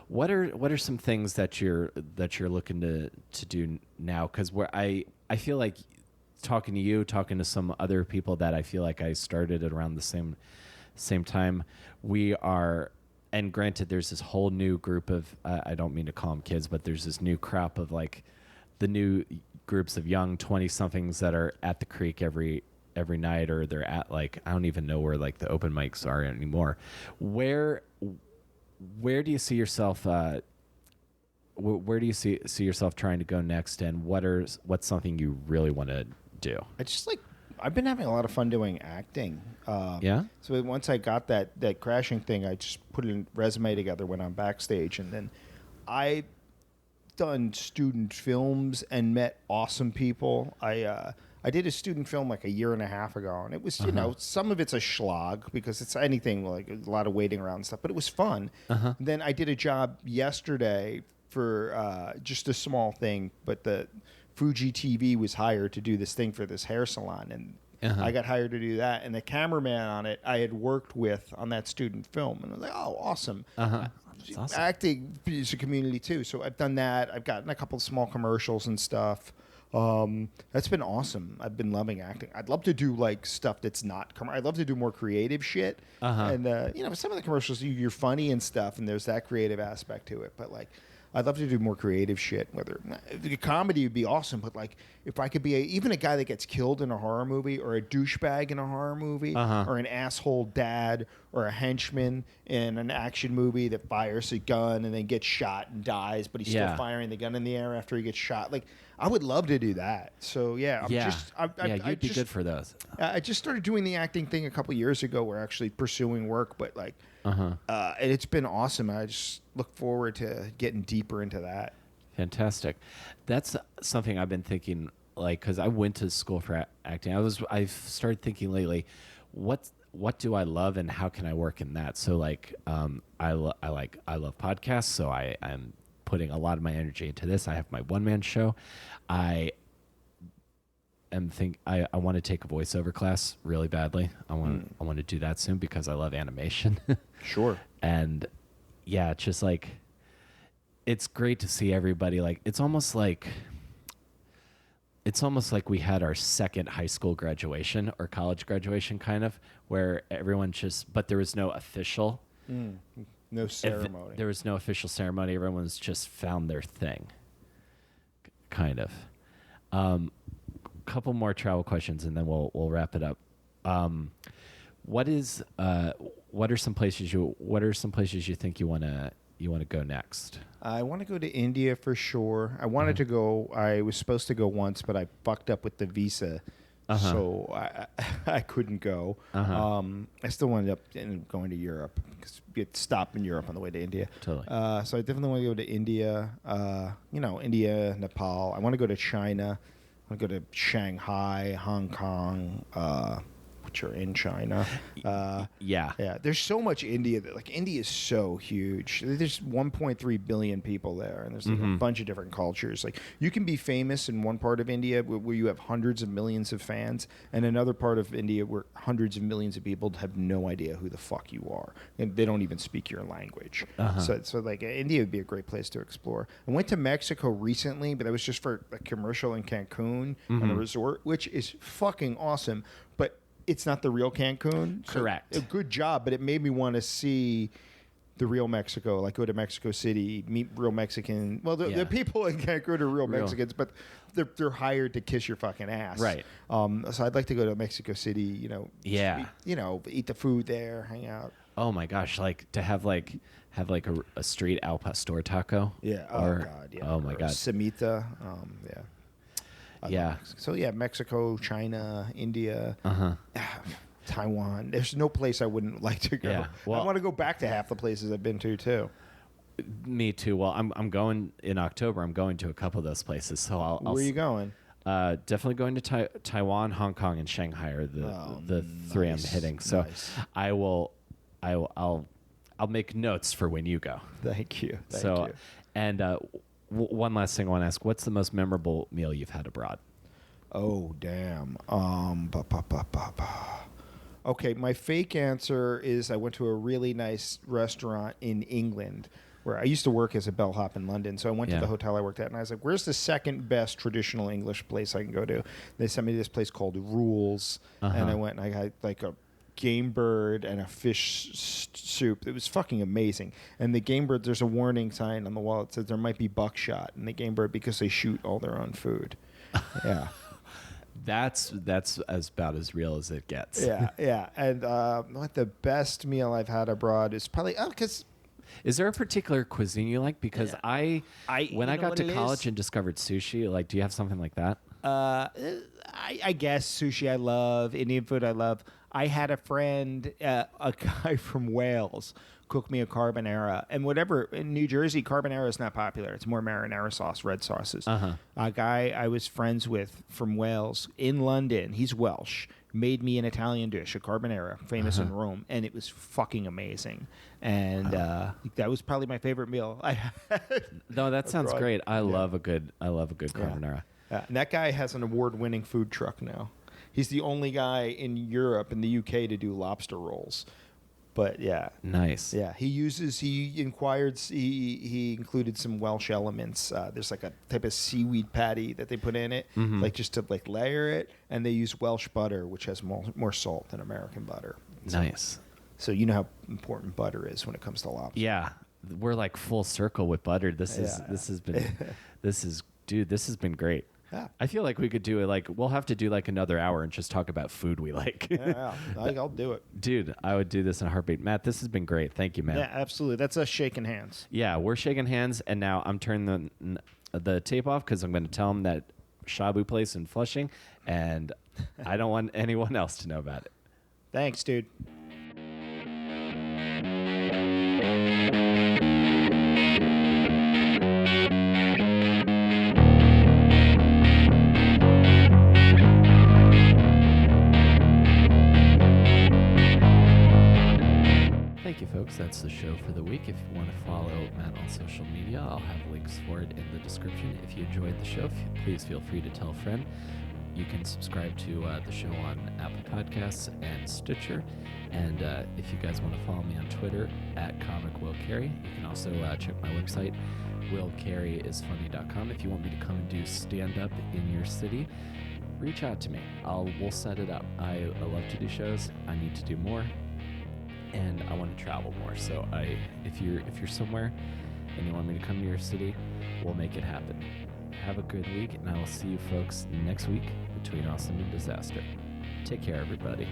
S1: what are some things that you're looking to do now? Because I feel like talking to some other people that I feel like I started at around the same time. We are, and granted, there's this whole new group of I don't mean to call them kids, but there's this new crop of like the new groups of young 20-somethings that are at the creek every night, or they're at like, I don't even know where like the open mics are anymore. Where do you see yourself? Where do you see yourself trying to go next, and what's something you really want to do?
S2: I've been having a lot of fun doing acting.
S1: Yeah.
S2: So once I got that crashing thing, I just put a resume together when I'm backstage, and then I've done student films and met awesome people. I did a student film like a year and a half ago, and it was, some of it's a schlag because it's anything like a lot of waiting around and stuff, but it was fun. Then I did a job yesterday for just a small thing, but the Fuji TV was hired to do this thing for this hair salon, and I got hired to do that. And the cameraman on it I had worked with on that student film, and I was like, oh, awesome.
S1: That's awesome.
S2: Acting is a community too, so I've done that. I've gotten a couple of small commercials and stuff. That's been awesome. I've been loving acting. I'd love to do like stuff that's not I'd love to do more creative shit. And some of the commercials, you're funny and stuff, and there's that creative aspect to it, but like I'd love to do more creative shit. Whether the comedy would be awesome, but like if I could be even a guy that gets killed in a horror movie, or a douchebag in a horror movie, or an asshole dad, or a henchman in an action movie that fires a gun and then gets shot and dies, but he's still firing the gun in the air after he gets shot. Like I would love to do that. So yeah,
S1: you'd be good for those.
S2: I just started doing the acting thing a couple years ago. We're actually pursuing work, but like, and it's been awesome. I just look forward to getting deeper into that.
S1: Fantastic. That's something I've been thinking, like, because I went to school for acting. I've started thinking lately, what do I love and how can I work in that? So like, I love podcasts. So I'm putting a lot of my energy into this. I have my one-man show. I want to take a voiceover class really badly. I want to do that soon because I love animation.
S2: Sure.
S1: And yeah, it's just like, it's great to see everybody. Like, it's almost like we had our second high school graduation or college graduation, kind of, where everyone but there was no official.
S2: No ceremony.
S1: There was no official ceremony. Everyone's just found their thing, kind of. Couple more travel questions, and then we'll wrap it up. What are some places you think you want to go next?
S2: I want to go to India for sure. I wanted to go. I was supposed to go once, but I fucked up with the visa. So I couldn't go. I still ended up going to Europe because you had to stop in Europe on the way to India.
S1: Totally.
S2: So I definitely want to go to India. India, Nepal. I want to go to China. I want to go to Shanghai, Hong Kong, which are in China.
S1: Yeah.
S2: There's so much India. India is so huge. There's 1.3 billion people there, and there's a bunch of different cultures. Like, you can be famous in one part of India where you have hundreds of millions of fans, and another part of India where hundreds of millions of people have no idea who the fuck you are, and they don't even speak your language. So like India would be a great place to explore. I went to Mexico recently, but that was just for a commercial in Cancun on a resort, which is fucking awesome. But it's not the real Cancun.
S1: Correct.
S2: A good job, but it made me want to see the real Mexico, like go to Mexico City, meet real Mexican. Well, the people in Cancun are real Mexicans, but they're hired to kiss your fucking ass.
S1: Right.
S2: So I'd like to go to Mexico City, eat the food there, hang out.
S1: Oh my gosh, like to have a street al pastor taco.
S2: Yeah.
S1: Oh my god.
S2: Semita.
S1: Yeah.
S2: So yeah, Mexico, China, India,
S1: Uh-huh.
S2: Taiwan. There's no place I wouldn't like to go.
S1: Yeah. Well,
S2: I want to go back to half the places I've been to too.
S1: Me too. Well, I'm going in October. I'm going to a couple of those places. So I'll
S2: Where are you going?
S1: Definitely going to Taiwan, Hong Kong, and Shanghai are the three I'm hitting. So I'll make notes for when you go.
S2: Thank you.
S1: And one last thing I want to ask: what's the most memorable meal you've had abroad?
S2: Oh damn. Okay, my fake answer is I went to a really nice restaurant in England where I used to work as a bellhop in London. So I went to the hotel I worked at, and I was like, where's the second best traditional English place I can go to? They sent me to this place called Rules, and I went and I got like a game bird and a fish soup. It was fucking amazing. And the game bird, there's a warning sign on the wall that says there might be buckshot in the game bird because they shoot all their own food. Yeah.
S1: That's as about as real as it gets.
S2: Yeah. And what the best meal I've had abroad is probably because.
S1: Is there a particular cuisine you like? Because when I got to college and discovered sushi, like, do you have something like that?
S2: I guess sushi I love, Indian food I love. I had a friend, a guy from Wales, cook me a carbonara. And whatever, in New Jersey, carbonara is not popular. It's more marinara sauce, red sauces. A guy I was friends with from Wales in London, he's Welsh, made me an Italian dish, a carbonara, famous in Rome, and it was fucking amazing. And that was probably my favorite meal I had.
S1: No, that sounds great. I love a good carbonara.
S2: And that guy has an award-winning food truck now. He's the only guy in Europe and the UK to do lobster rolls. But yeah,
S1: nice.
S2: Yeah, he included some Welsh elements. There's like a type of seaweed patty that they put in it, like just to like layer it, and they use Welsh butter, which has more salt than American butter.
S1: Nice.
S2: So you know how important butter is when it comes to lobster.
S1: Yeah, we're like full circle with butter. This has been great. Yeah. I feel like we could do it. Like, we'll have to do like another hour and just talk about food we like.
S2: I'll do it,
S1: dude. I would do this in a heartbeat. Matt, this has been great. Thank you, man.
S2: Yeah, absolutely. That's us shaking hands.
S1: Yeah, we're shaking hands, and now I'm turning the tape off because I'm going to tell him that shabu place in Flushing, and I don't want anyone else to know about it.
S2: Thanks, dude.
S1: Thank you, folks. That's the show for the week. If you want to follow Matt on social media, I'll have links for it in the description. If you enjoyed the show, please feel free to tell a friend. You can subscribe to the show on Apple Podcasts and Stitcher. And if you guys want to follow me on Twitter, @ComicWillCarey. You can also check my website, willcareyisfunny.com. If you want me to come and do stand-up in your city, reach out to me. We'll set it up. I love to do shows. I need to do more. And I want to travel more. So if you're somewhere and you want me to come to your city, we'll make it happen. Have a good week, and I will see you folks next week between Awesome and Disaster. Take care, everybody.